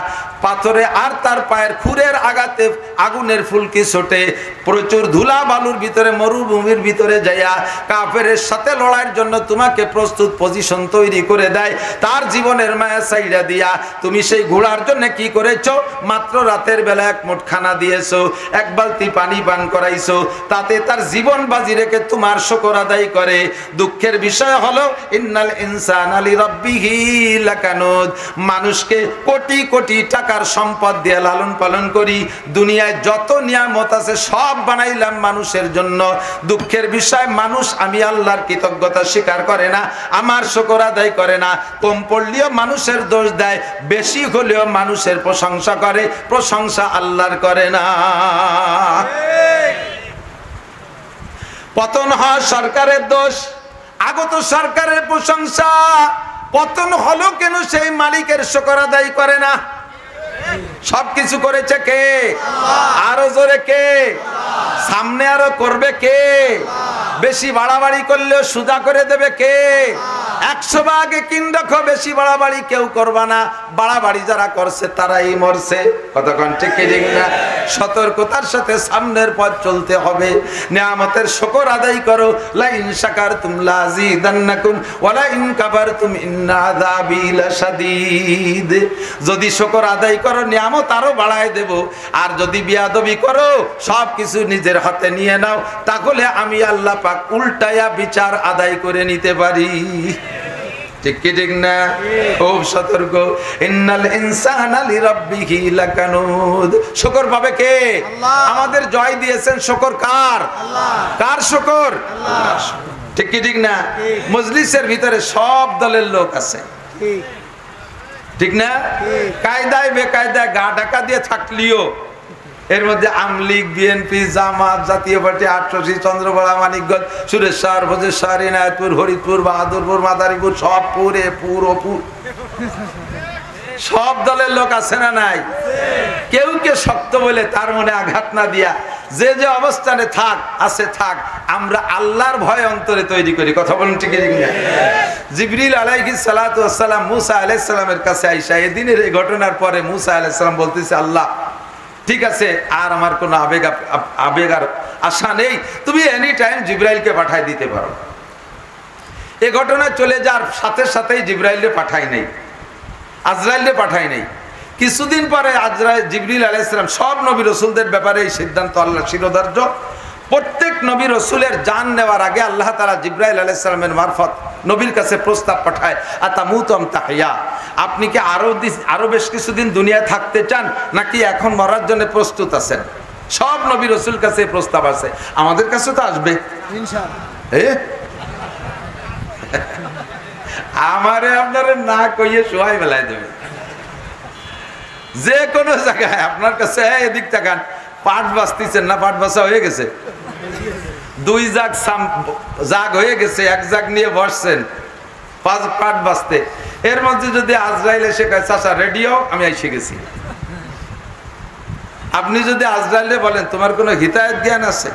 পাথরে আর তার পায়ের খুরের আঘাতে আগুনের ফুলকি ছোটে, প্রচুর ধুলা বালুর ভিতরে মরুভূমির ভিতরে যাইয়া কাফেরের সাথে লড়াইয়ের জন্য তোমাকে প্রস্তুত পজিশন তৈরি করে দেয়। তার জীবনের মায়া সাইডা দিয়া তুমি সেই ঘোড়ার জন্য কি করেছো? মাত্র রাতের বেলা এক মুঠ খানা দিয়েছো, এক বালতি পানি পান করাইছো, তাতে তার জীবন বাজি রেখে তোমার শুকর আদায় করে। দুঃখের বিষয় হলো ইন্নাল ইনসানা লিরাব্বিহি লাকানুদ, মানুষকে কোটি কোটি টাকার সম্পদ দিয়ে লালন পালন করি, দুনিয়ায় যত নিয়ামত আছে সব বানাইলাম মানুষের জন্য। দুঃখের বিষয় মানুষ আমি আল্লাহর কৃতজ্ঞতা স্বীকার করে না, আমার শুকর আদায় করে না, কম পড়লেও মানুষের দোষ দেয়, বেশি হলেও মানুষের প্রশংসা করে, প্রশংসা আল্লাহর করে না। পতন হয় সরকারের দোষ, আগত সরকারের প্রশংসা, পতন হলো কেন সেই মালিকের শুকর আদায় করে না? সবকিছু করেছে কে? আরো জোরে কে? সামনে আরো করবে কে? বেশি বাড়াবাড়ি করলেও সুজা করে দেবে কে? 100 ভাগে কিন রাখো, বেশি বাড়াবাড়ি কেউ করবা না। বাড়াবাড়ি যারা করছে তারাই মরছে। কতক্ষণ ঠিক কি ঠিক না? সতর্কতার সাথে সামনের পথ চলতে হবে। নিয়ামতের শুকর আদায় করো। লা ইন শাকারতুম লাযিদান্নাকুম ওয়া লা ইন কাফারতুম ইন্না আযাবি লাশাদীদ। যদি শুকর আদায় করো নিয়ামত আরো বাড়ায় দেব, আর যদি বিয়াদবি করো সব কিছু নিজের হাতে নিয়ে নাও, তাহলে আমি আল্লাহ পাক উল্টায়া বিচার আদায় করে নিতে পারি। ঠিক কি ঠিক না? খুব সতর্ক। ইন্নাল ইনসানা লিরাব্বিহি লাকানুদ। শুকর পাবে কে? আমাদের জয় দিয়েছেন শুকর কার? কার শুকর? ঠিক কি ঠিক না? মজলিসের ভিতরে সব দলের লোক আছে, ঠিক না? কায়দায় বেকায়দায় গা ঢাকা দিয়ে থাকলিও এর মধ্যে আমলিগ, বিএনপি, জামাত, জাতীয় পার্টি, আটরশি, চন্দ্রপাড়া, মানিকগঞ্জ, সুরেশ্বর, ভোজেশ্বর, ইনায়তপুর, হরিপুর, বাহাদুরপুর, মাদারীপুর, সব পুরে পুরোপুর সব দলের লোক আছে না নাই? কেউ কে শক্ত বলে তার মনে আঘাত না দিয়া যে যে অবস্থানে থাক আছে থাক, আমরা আল্লাহর ভয় অন্তরে তৈরি করি। কথা বলুন ঠিক ঠিক না? জিবরিল আলাইহিস সালাতু ওয়াস সালাম মুসা আলাইহিস সালামের কাছে আইসা এদিনের এই ঘটনার পরে মুসা আলাইহিস সালাম বলতেছে, আল্লাহ ঠিক আছে, আর আমার কোনো আবেগ আর আশা নেই, তুমি এনি টাইম জিবরাইলকে পাঠাই দিতে পারো। এই ঘটনা চলে যাওয়ার সাথে সাথেই জিবরাইলকে পাঠাই নেই, আজরাইলকে পাঠাই নেই। কিছুদিন পরে জিবরিল আলাইহিস সালাম সব নবী রাসূলদের ব্যাপারে এই সিদ্ধান্ত আল্লাহ শিরোধার্য। প্রত্যেক নবী রাসূলের জান নেওয়ার আগে আল্লাহ তাআলা জিবরাইল আলাইহিস সালামের মারফত নবীর কাছে প্রস্তাব পাঠায়, আতামুতুম তাহিয়া, আপনি কি আরো বেশ কিছুদিন দুনিয়ায় থাকতে চান, নাকি এখন মরার জন্য প্রস্তুত আছেন? সব নবী রাসূল কাছে প্রস্তাব আছে, আমাদের কাছে তো আসবে ইনশাআল্লাহ। আমারে আপনারে না কইয়ে শোয়াই বেলায় দেবে। যে কোনো জায়গায় আপনার কাছে এদিক তাকান, পাট বাঁচতেছেন না, পাট বাঁচা হয়ে গেছে, 2 জাগ হয়ে গেছে, 1 জাগ নিয়ে বসছেন 5 পাট বাঁচতে। এর মধ্যে যদি আজরাইল এসে কয় চাচা রেডিও, আমি এসে গেছি, আপনি যদি আজরাইলে বলেন তোমার কোনো হিতায়ত জ্ঞান আছে,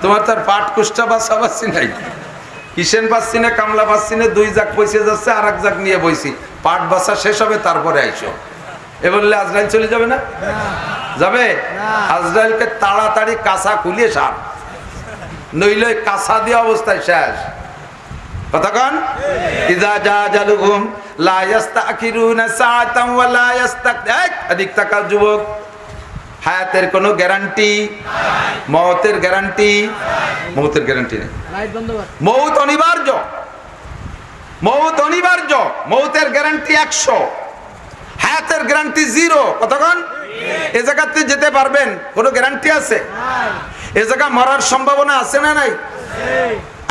তোমার তার পাট কুষ্টা বাঁচা বাঁচছি নাই, কিসেন পাচ্ছি না, কামলা পাচ্ছি না, 2 জাগ পয়সা যাচ্ছে, আর 1 জাগ নিয়ে বইছি, পাট বাঁচা শেষ হবে তারপরে আইসো, এ বললে আজরাইল চলে যাবে না? যাবে? আজরাইলকে তাড়াতাড়ি কাঁচা খুলিয়ে সার, নইলে কাঁচা দিয়ে অবস্থায় শেষ। কতক্ষণ? ইযা জাজালুহুম লা ইস্তাখিরুনা সাআতান ওয়া লা ইস্তাকদির। এদিক তাকাও যুবক, হায়াতের কোনো গ্যারান্টি নাই, মওতের গ্যারান্টি, মওতের গ্যারান্টি নেই। মওত অনিবার্য, মওত অনিবার্য, মওতের গ্যারান্টি 100, হায়াতের গ্যারান্টি 0। কতক্ষণ? এই জায়গাতে যেতে পারবেন, কোনো গ্যারান্টি আছে? এই জায়গা মরার সম্ভাবনা আছে না নাই?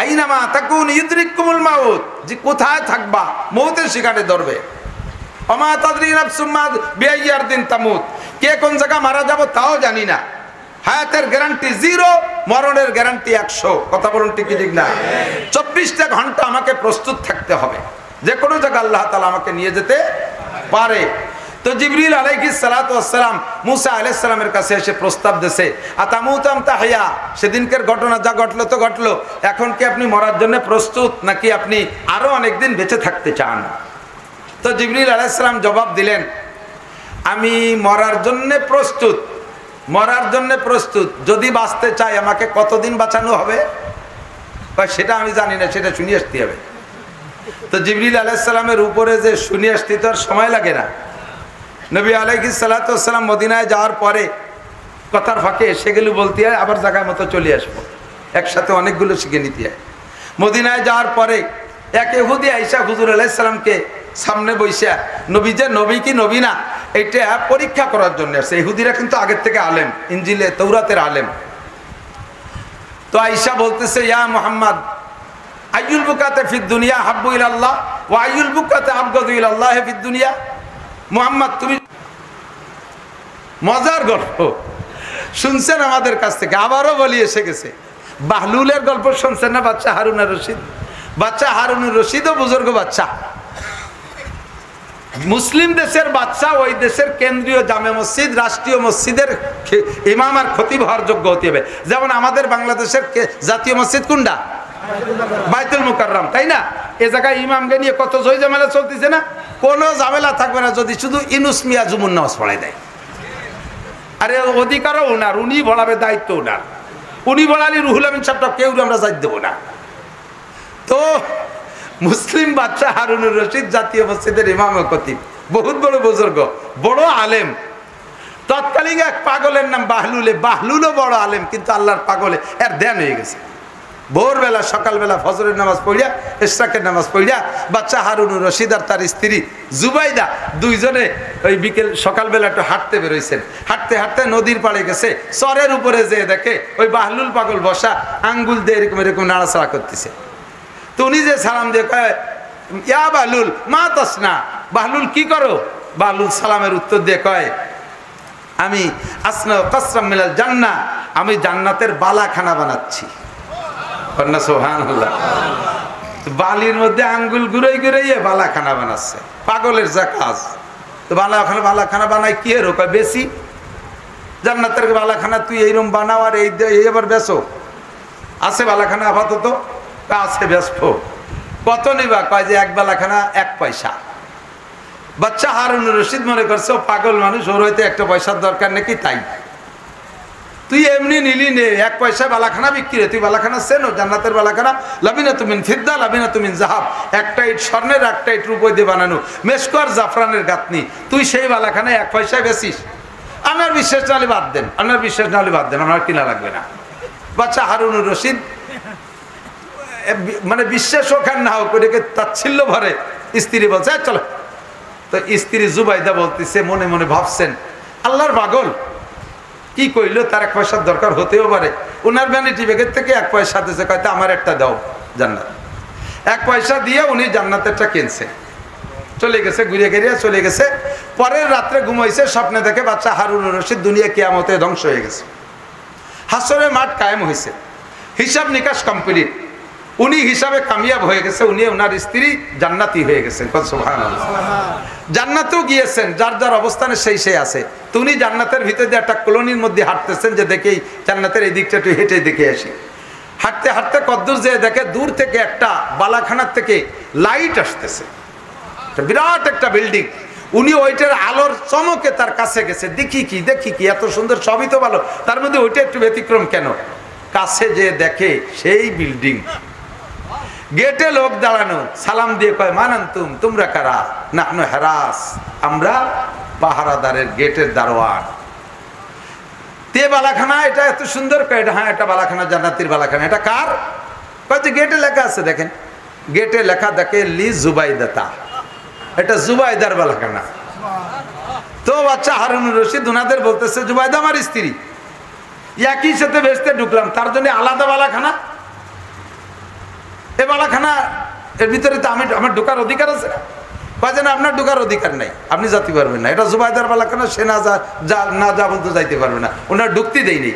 আইনামা তাকুন ইউদরিকুমুল মাউত, যে কোথায় থাকবা মওতের শিকারে ধরবে। ওমা তাদরি নাফসুম মা বিআইয়ারদিন তামুত, কে কোন জায়গা মারা যাব তাও জানি না। হায়াতের গ্যারান্টি 0, মরণের গ্যারান্টি 100। কথা বলুন ঠিক কি ঠিক না? 24টা ঘন্টা আমাকে প্রস্তুত থাকতে হবে, যে কোনো জায়গা আল্লাহ তাআলা আমাকে নিয়ে যেতে পারে। তো জিবরিল আলাইহিস সালাতু ওয়াস সালাম মুসা আলাইহিস সালামের কাছে এসে প্রস্তাব দিয়েছে, আতামুতাম তাহিয়া, সেদিনকার ঘটনা যা ঘটলো তো ঘটলো, এখন কি আপনি মরার জন্য প্রস্তুত, নাকি আপনি আরো অনেক দিন বেঁচে থাকতে চান? তো জিবরিল আলাইহিস সালাম জবাব দিলেন, আমি মরার জন্য প্রস্তুত, মরার জন্য প্রস্তুত। যদি বাঁচতে চাই আমাকে কতদিন বাঁচানো হবে সেটা আমি জানি না, সেটা শুনিয়ে আসতে হবে। তো জিবরিল আলাইহিস সালামের উপরে যে শুনিয়ে আসতে তো আর সময় লাগে না। নবী আলাইহিস সালাতু ওয়াস সালাম মদিনায় যাওয়ার পরে কথার ফাঁকে এসে গেল বলতে হয় আবার জায়গায় মতো চলে আসবো, একসাথে অনেকগুলো শিখে নিতে হয়। মদিনায় যাওয়ার পরে এক ইহুদি আইসা হুজুর আলাইহিস সালামকে সামনে বইসা, নবী যে নবী কি নবী না এটা পরীক্ষা করার জন্য আসছে। ইহুদিরা কিন্তু আগের থেকে আলেম, ইনজিলে তৌরাতের আলেম। তো আইসা বলতেছে, ইয়া মুহাম্মদ, আইয়ুল বুকাতে ফিদ দুনিয়া হাব্বু ইলাল্লাহ ওয়া আইয়ুল বুকাতে আবগাদু ইলাল্লাহ ফিদ দুনিয়া। মুহাম্মদ, তুমি মজার গল্প শুনছেন আমাদের কাছ থেকে, আবারও বলি এসে গেছে। বাহলুলের গল্প শুনছেন না? বাচ্চা হারুন আর রশিদ, বাচ্চা হারুন রশিদও বুজুর্গ বাচ্চা, মুসলিম দেশের বাচ্চা, ওই দেশের কেন্দ্রীয় জামে মসজিদ, রাষ্ট্রীয় মসজিদের ইমাম আর খতিব হওয়ার যোগ্য হতে হবে। যেমন আমাদের বাংলাদেশের জাতীয় মসজিদ কোনটা? বাইতুল মুকাররম, তাই না? এ জায়গায় ইমামকে নিয়ে কত জয় ঝামেলা চলতেছে না? কোনো ঝামেলা থাকবে না যদি শুধু ইনুস মিয়া জুমুর নামাজ পড়াই দেয়। আরে অধিকারও ওনার, উনি বলাবে, দায়িত্ব ওনার। উনি বলালি রুহুল আমিন সাহেবটা কেউ আমরা যাই দেবো না। তো মুসলিম বাচ্চা হারুনুর রশিদ জাতীয় মসজিদের ইমাম ও খতিব, বহুত বড় বুজুর্গ, বড় আলেম। তৎকালীন এক পাগলের নাম বাহলুল, বাহলুলও বড় আলেম, কিন্তু আল্লাহর পাগলে এর ধ্যান হয়ে গেছে। ভোরবেলা সকালবেলা ফজরের নামাজ পড়িয়া, ইশরাকের নামাজ পড়িয়া বাচ্চা হারুনুর রশিদ আর তার স্ত্রী জুবাইদা দুইজনে ওই বিকেল সকালবেলা একটু হাঁটতে বেরোইছেন। হাঁটতে হাঁটতে নদীর পাড়ে গেছে, চরের উপরে যেয়ে দেখে ওই বাহলুল পাগল বসা আঙ্গুল দিয়ে এরকম এরকম নাড়াচাড়া করতেছে। তো উনি যে সালাম দিয়ে কয়, ইয়া বাহলুল মা তসনা, বাহলুল কি করো? বাহলুল সালামের উত্তর দিয়ে কয়, আমি আসনা কাসরাম মিনাল জান্নাহ, আমি জান্নাতের বালাখানা বানাচ্ছি। সুবহানাল্লাহ। বালির মধ্যে আঙ্গুল ঘুরাই ঘুরাইয়ে বালাখানা বানাচ্ছে, পাগলের যা কাজ। তো বালাখানা বানায় কি এর কয় বেশি, জান্নাতের বালাখানা তুই এইরকম বানাও আর এই আবার বেচো? আছে বালাখানা আপাতত? আছে, বেচবো। কত নিবা? কয় যে এক বালাখানা 1 পয়সা। বাচ্চা হারুনুর রশিদ মনে করছে ও পাগল মানুষ, ওর হয়তো একটা পয়সার দরকার নাকি, তাই তুই এমনি নিলি নে, 1 পয়সা বালাখানা বিক্রি। তুই বালাখানা চেনো? জান্নাতের বালাখানা লাবিনা তুমিন ফিদ্দা লাবিনা তুমিন জাহাব, একটা ইট স্বর্ণের একটা ইট রূপোয় দিয়ে বানানো, মেশকর জাফরানের গাঁথনি। তুই সেই বালাখানা 1 পয়সায় বেচিস? আমার বিশ্বাস না হলে বাদ দেন, আপনার বিশ্বাস না হলে বাদ দেন, আমার কিনা লাগবে না। বাচ্চা হারুনুর রশিদ মানে বিশ্বাস ওখান না হোক, ওটাকে তাচ্ছিল্য ভরে স্ত্রী বলছে চলো। তো স্ত্রী জুবাইদা বলতেছে, মনে মনে ভাবছেন আল্লাহর পাগল কি কইলো, তার 1 পয়সার দরকার হতেও পারে। ওনার ভ্যানিটি ব্যাগের থেকে 1 পয়সা দিয়েছে, কয়তো আমার একটা দাও জান্নাত। 1 পয়সা দিয়ে উনি জান্নাতেরটা কিনছে, চলে গেছে, ঘুরে ঘিরিয়ে চলে গেছে। পরের রাত্রে ঘুমাইছে, স্বপ্নে দেখে বাচ্চা হারুনুর রশিদ দুনিয়া কিয়ামতে ধ্বংস হয়ে গেছে, হাসরের মাঠ কায়েম হয়েছে, হিসাব নিকাশ কমপ্লিট, উনি হিসাবে কামিয়াব হয়ে গেছে, উনি ওনার স্ত্রী জান্নাতি হয়ে গেছেন। সুবহানাল্লাহ। জান্নাতেও গিয়েছেন, যার যার অবস্থানে সেই আছে। তো উনি জান্নাতের ভিতরে দিয়ে একটা কলোনির মধ্যে হাঁটতেছেন, যে দেখেই জান্নাতের এই দিকটা একটু হেঁটে দেখে আসি। হাঁটতে হাঁটতে কদ্দূর যেয়ে দেখে দূর থেকে একটা বালাখানার থেকে লাইট আসতেছে, বিরাট একটা বিল্ডিং। উনি ওইটার আলোর চমকে তার কাছে গেছে, দেখি কি এত সুন্দর, সবই তো ভালো, তার মধ্যে ওইটা একটু ব্যতিক্রম কেন? কাছে যে দেখে সেই বিল্ডিং, গেটে লোক দাঁড়ানো, সালাম দিয়ে কয় মানান্তুম, তোমরা কারা? নাহনু হেরাস, আমরা পাহারাদারের গেটের দারোয়ান। তে বালাখানা এটা এত সুন্দর? কয় হ্যাঁ, এটা বালাখানা, জান্নাতের বালাখানা। এটা কার? কয় যে গেটে লেখা আছে, দেখেন গেটে লেখা দেখে লি জুবাইদাতা, এটা জুবাইদার বালাখানা। তো বাচ্চা হারুনুর রশিদ ওনাদের বলতেছে, জুবাইদা আমার স্ত্রী, একই সাথে বেচতে ঢুকলাম, তার জন্য আলাদা বালাখানা? এ বালাখানা এর ভিতরে তো আমার ঢোকার অধিকার আছে না? কয় না, আপনার ঢোকার অধিকার নাই, আপনি যেতে পারবেন না, এটা জুবাইদার বালাখানা, সে না যা বলতে যাইতে পারবে না, ওনার ঢুকতে দেয়নি।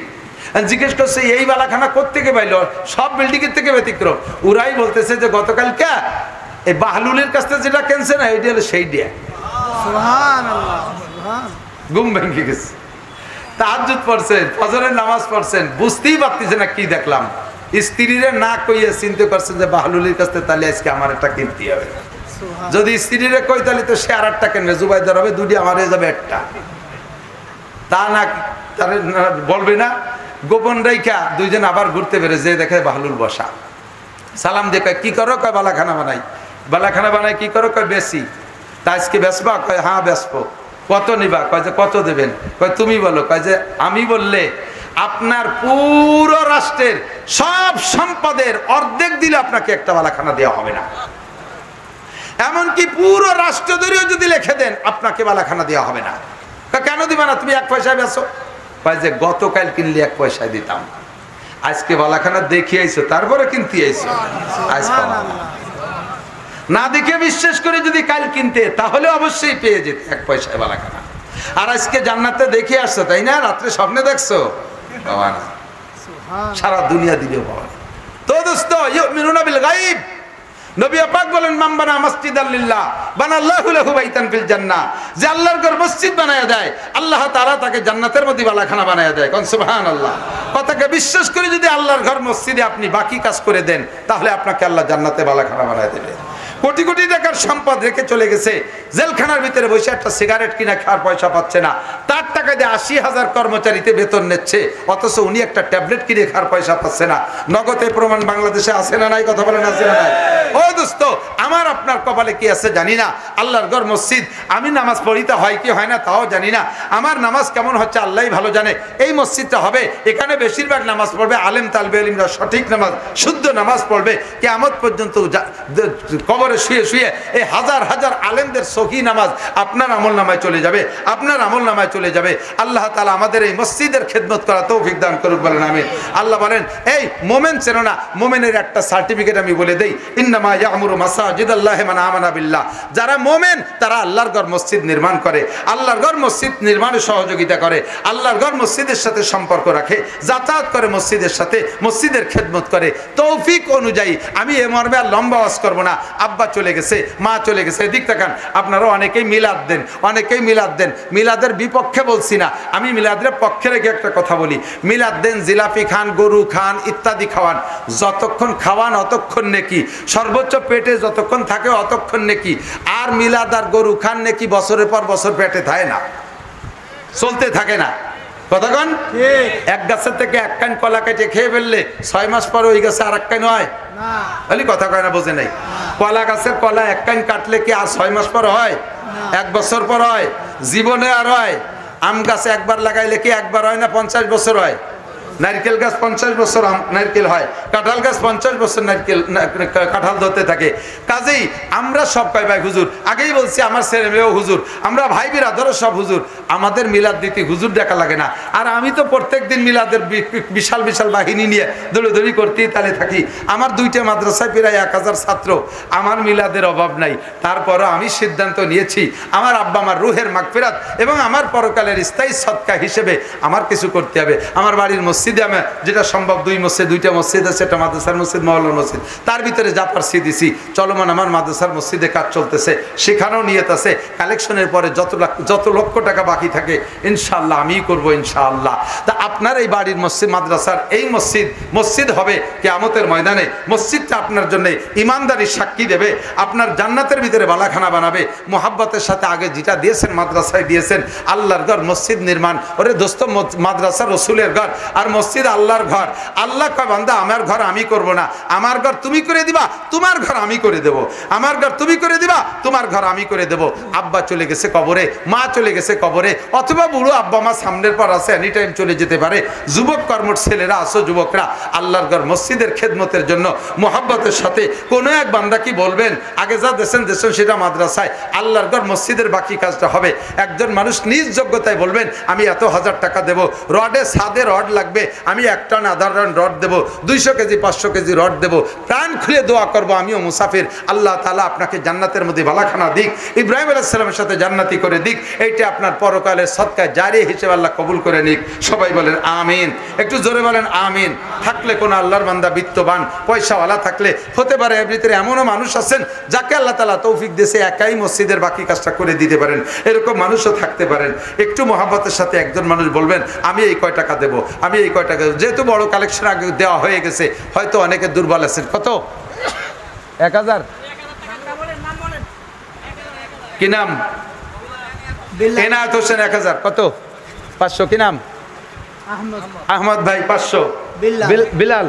জিজ্ঞেস করছে এই বালাখানা কোত্থেকে পাইল? সব বিল্ডিং এর থেকে ব্যতিক্রম। ওরাই বলতেছে যে গতকালকে এই বাহলুলের কাছ থেকে যেটা কেনছে না, এইটা হলো সেই ডিয়া। ঘুম ভেঙে গেছে, তাহাজ্জুদ পড়ছেন, ফজরের নামাজ পড়ছেন, বুঝতেই পারতেছে না কি দেখলাম। স্ত্রীরে না কইয়া চিন্তা করছেন যে বাহলুলের কাছ থেকে তাহলে আজকে আমার একটা কিনতে হবে। যদি স্ত্রীরে কই তাহলে তো সে আর একটা কিনবে, জুবাইদার হবে দুটি, আমার হয়ে যাবে একটা। তা না, তার বলবে না, গোপন রেখা দুইজন আবার ঘুরতে পেরে যে দেখে বাহলুল বসা। সালাম দিয়ে কয় কি করো? কয় বালাখানা বানাই। বালাখানা বানাই কি করো? কয় বেশি। তা আজকে বেচবা? কয় হ্যাঁ বেচবো। কত নিবা? কয় যে কত দেবেন? কয় তুমি বলো। কয় যে আমি বললে আপনার পুরো রাষ্ট্রের সব সম্পদের অর্ধেক দিলে আপনাকে একটা বালাখানা দেওয়া হবে না, এমনকি পুরো রাষ্ট্র ধরেও যদি লিখে দেন আপনাকে বালাখানা দেওয়া হবে না। কেন দিবা না? তুমি 1 পয়সায় বেচো। কয় যে গতকাল কিনলে 1 পয়সায় দিতাম, আজকে বালাখানা দেখে আইছো তারপরে কিনতে আইছো, আজকে না দেখে বিশ্বাস করে যদি কাল কিনতে তাহলে অবশ্যই পেয়ে যেতে 1 পয়সায় বালাখানা। আর আজকে জান্নাতে দেখে আসছো, তাই না? রাত্রে স্বপ্নে দেখছো, পাওয়া না, সারা দুনিয়া দিলেও পাওয়া না। তো দোস্ত, ইউমিনুনা বিল গায়ব, নবী পাক বলেন মান বানা মাসজিদাল লিল্লাহ বানাল্লাহু লাহু বাইতান ফিল জান্নাহ, যে আল্লাহর ঘর মসজিদ বানায়া দেয় আল্লাহ তাআলা তাকে জান্নাতের মধ্যে বালাখানা বানায়া দেয়। কোন সুবহানাল্লাহ। কথাকে বিশ্বাস করে যদি আল্লাহর ঘর মসজিদে আপনি বাকি কাজ করে দেন তাহলে আপনাকে আল্লাহ জান্নাতে বালাখানা বানায়া দেবে। কোটি কোটি টাকার সম্পদ রেখে চলে গেছে, জেলখানার ভিতরে বসে একটা সিগারেট কিনা খাওয়ার পয়সা পাচ্ছে না, তার টাকা দিয়ে 80,000 কর্মচারীতে বেতন নিচ্ছে, অথচ উনি একটা ট্যাবলেট কিনে খাওয়ার পয়সা পাচ্ছে না। নগদে প্রমাণ বাংলাদেশে আছে না নাই? কথা বলেন আছে না নাই? ও দোস্ত, আমার আপনার কপালে কি আছে জানি না। আল্লাহর ঘর মসজিদ, আমি নামাজ পড়িতে হয় কি হয় না তাও জানি না, আমার নামাজ কেমন হচ্ছে আল্লাহই ভালো জানে। এই মসজিদটা হবে, এখানে বেশিরভাগ নামাজ পড়বে আলেম তালবে ইলমরা, সঠিক নামাজ শুদ্ধ নামাজ পড়বে। কিয়ামত পর্যন্ত কবরে শুয়ে শুয়ে এই হাজার হাজার আলেমদের সহি নামাজ আপনার আমল নামায় চলে যাবে, আপনার আমল নামায় চলে যাবে। আল্লাহ তাআলা আমাদের এই মসজিদের খেদমত করা তৌফিক দান করুক, বলেন আমিন। আল্লাহ বলেন এই মোমেন চেনো না, মোমেনের একটা সার্টিফিকেট আমি বলে দেই, ইন্নামা ইয়ামুরু মাসাজিদাল্লাহি মান আমানা বিল্লাহ। যারা মোমেন তারা আল্লাহর ঘর মসজিদ নির্মাণ করে, আল্লাহর ঘর মসজিদ নির্মাণে সহযোগিতা করে, আল্লাহর ঘর মসজিদের সাথে সম্পর্ক রাখে, যাতায়াত করে মসজিদের সাথে, মসজিদের খেদমত করে। তৌফিক অনুযায়ী আমি এ মর্মে আর লম্বা ওয়াজ করব না। আব্বা চলে গেছে, মা চলে গেছে, এদিক তাকান। আপনারা অনেকেই মিলাদ দেন, অনেকেই মিলাদ দেন। মিলাদের বিপক্ষে বলছি না, আমি মিলাদের পক্ষে রেখে একটা কথা বলি। মিলাদ দেন, জিলাপি খান, গরু খান, ইত্যাদি খাওয়ান, যতক্ষণ খাওয়ান অতক্ষণ নেকি, সর্বোচ্চ পেটে যতক্ষণ থাকে অতক্ষণ নেকি। আর মিলাদ আর গরু খান নেকি বছরের পর বছর পেটে থাকে না, চলতে থাকে না। কতক্ষণ এক গাছের থেকে এক কান কলা কেটে খেয়ে ফেললে 6 মাস পরে ওই গাছে আর এক কান হয় না? কথা কয় না, বোঝে নাই? কলা গাছের কলা এক কান কাটলে কি আর 6 মাস পর হয়? 1 বছর পর হয়? জীবনে আর হয়? আম গাছে একবার লাগাইলে কি একবার হয় না 50 বছর হয়? নারকেল গাছ 50 বছর নারকেল হয়, কাঁঠাল গাছ 50 বছর নারকেল কাঁঠাল ধরতে থাকে। কাজেই আমরা সব কয় ভাই হুজুর, আগেই বলছি আমার ছেলে মেয়েও হুজুর, আমরা ভাই বিরাদরও সব হুজুর, আমাদের মিলাদ দিতে হুজুর দেখা লাগে না। আর আমি তো প্রত্যেক দিন মিলাদের বিশাল বিশাল বাহিনী নিয়ে দৌড়দৌড়ি করতেই তালে থাকি। আমার 2টা মাদ্রাসায় প্রায় 1000 ছাত্র, আমার মিলাদের অভাব নাই। তারপরও আমি সিদ্ধান্ত নিয়েছি আমার আব্বা আমার রুহের মাগফিরাত এবং আমার পরকালের স্থায়ী সদকা হিসেবে আমার কিছু করতে হবে। আমার বাড়ির মসজিদে আমি যেটা সম্ভব 2টা মসজিদ আছে, একটা মাদ্রাসার মসজিদ, মহল্লার মসজিদ, তার ভিতরে যা পারছি দিছি। চলমান আমার মাদ্রাসার মসজিদে কাজ চলতেছে, সেখানেও নিয়ত আছে। কালেকশনের পরে যত লক্ষ টাকা বাকি থাকে ইনশাআল্লাহ আমিই করব ইনশাআল্লাহ। তা আপনার এই বাড়ির মসজিদ, মাদ্রাসার এই মসজিদ হবে কিয়ামতের ময়দানে। মসজিদটা আপনার জন্য ইমানদারির সাক্ষী দেবে, আপনার জান্নাতের ভিতরে বালাখানা বানাবে। মোহাব্বতের সাথে আগে যেটা দিয়েছেন মাদ্রাসায় দিয়েছেন, আল্লাহর ঘর মসজিদ নির্মাণ। ওরে দোস্ত, মাদ্রাসা রসুলের ঘর আর মসজিদ আল্লাহর ঘর। আল্লাহ কয় বান্দা আমার ঘর আমি করব না, আমার ঘর তুমি করে দিবা, তোমার ঘর আমি করে দেব। আমার ঘর তুমি করে দিবা, তোমার ঘর আমি করে দেব। আব্বা চলে গেছে কবরে, মা চলে গেছে কবরে, অথবা বুড়ো আব্বা মা সামনের পর আছে, এনি টাইম চলে যেতে পারে। যুবক কর্মঠ ছেলেরা আসো, যুবকরা আল্লাহর ঘর মসজিদের খেদমতের জন্য মোহাব্বতের সাথে কোনো এক বান্দা কি বলবেন, আগে যা দেশেন সেটা মাদ্রাসায়, আল্লাহর ঘর মসজিদের বাকি কাজটা হবে। একজন মানুষ নিজ যোগ্যতায় বলবেন আমি এত 1000 টাকা দেব, রডে ছাদে রড লাগবে, আমি 1 টন আধা টন রড দেব, 200 কেজি 500 কেজি রড দেব। প্রাণ খুলে দোয়া করবো আমিও মুসাফির, আল্লাহ তাআলা আপনাকে জান্নাতের মধ্যে বালাখানা দিক, ইব্রাহিম আলাইহিস সালামের সাথে জান্নাতি করে দিক। এইটা আপনার পরকালের সদকায় জারি হিসেবে আল্লাহ কবুল করে নিক। সবাই বলেন আমিন, একটু জোরে বলেন আমিন। থাকলে কোন আল্লাহর বান্দা বিত্তবান পয়সাওয়ালা থাকলে হতে পারে, এর ভিতরে এমনও মানুষ আছেন যাকে আল্লাহ তাআলা তৌফিক দিয়েছে একাই মসজিদের বাকি কাজটা করে দিতে পারেন, এরকম মানুষও থাকতে পারেন। একটু মহাব্বতের সাথে একজন মানুষ বলবেন আমি এই কয় টাকা দেবো, আমি এই কয় টাকা দেবো। যেহেতু বড় কালেকশন আগে দেওয়া হয়ে গেছে, হয়তো অনেকে দুর্বল আছেন। কত? 1000। কি নাম? এনায়েত হোসেন 1000। কত? 500। কি নাম? আহমদ ভাই 500। বিলাল।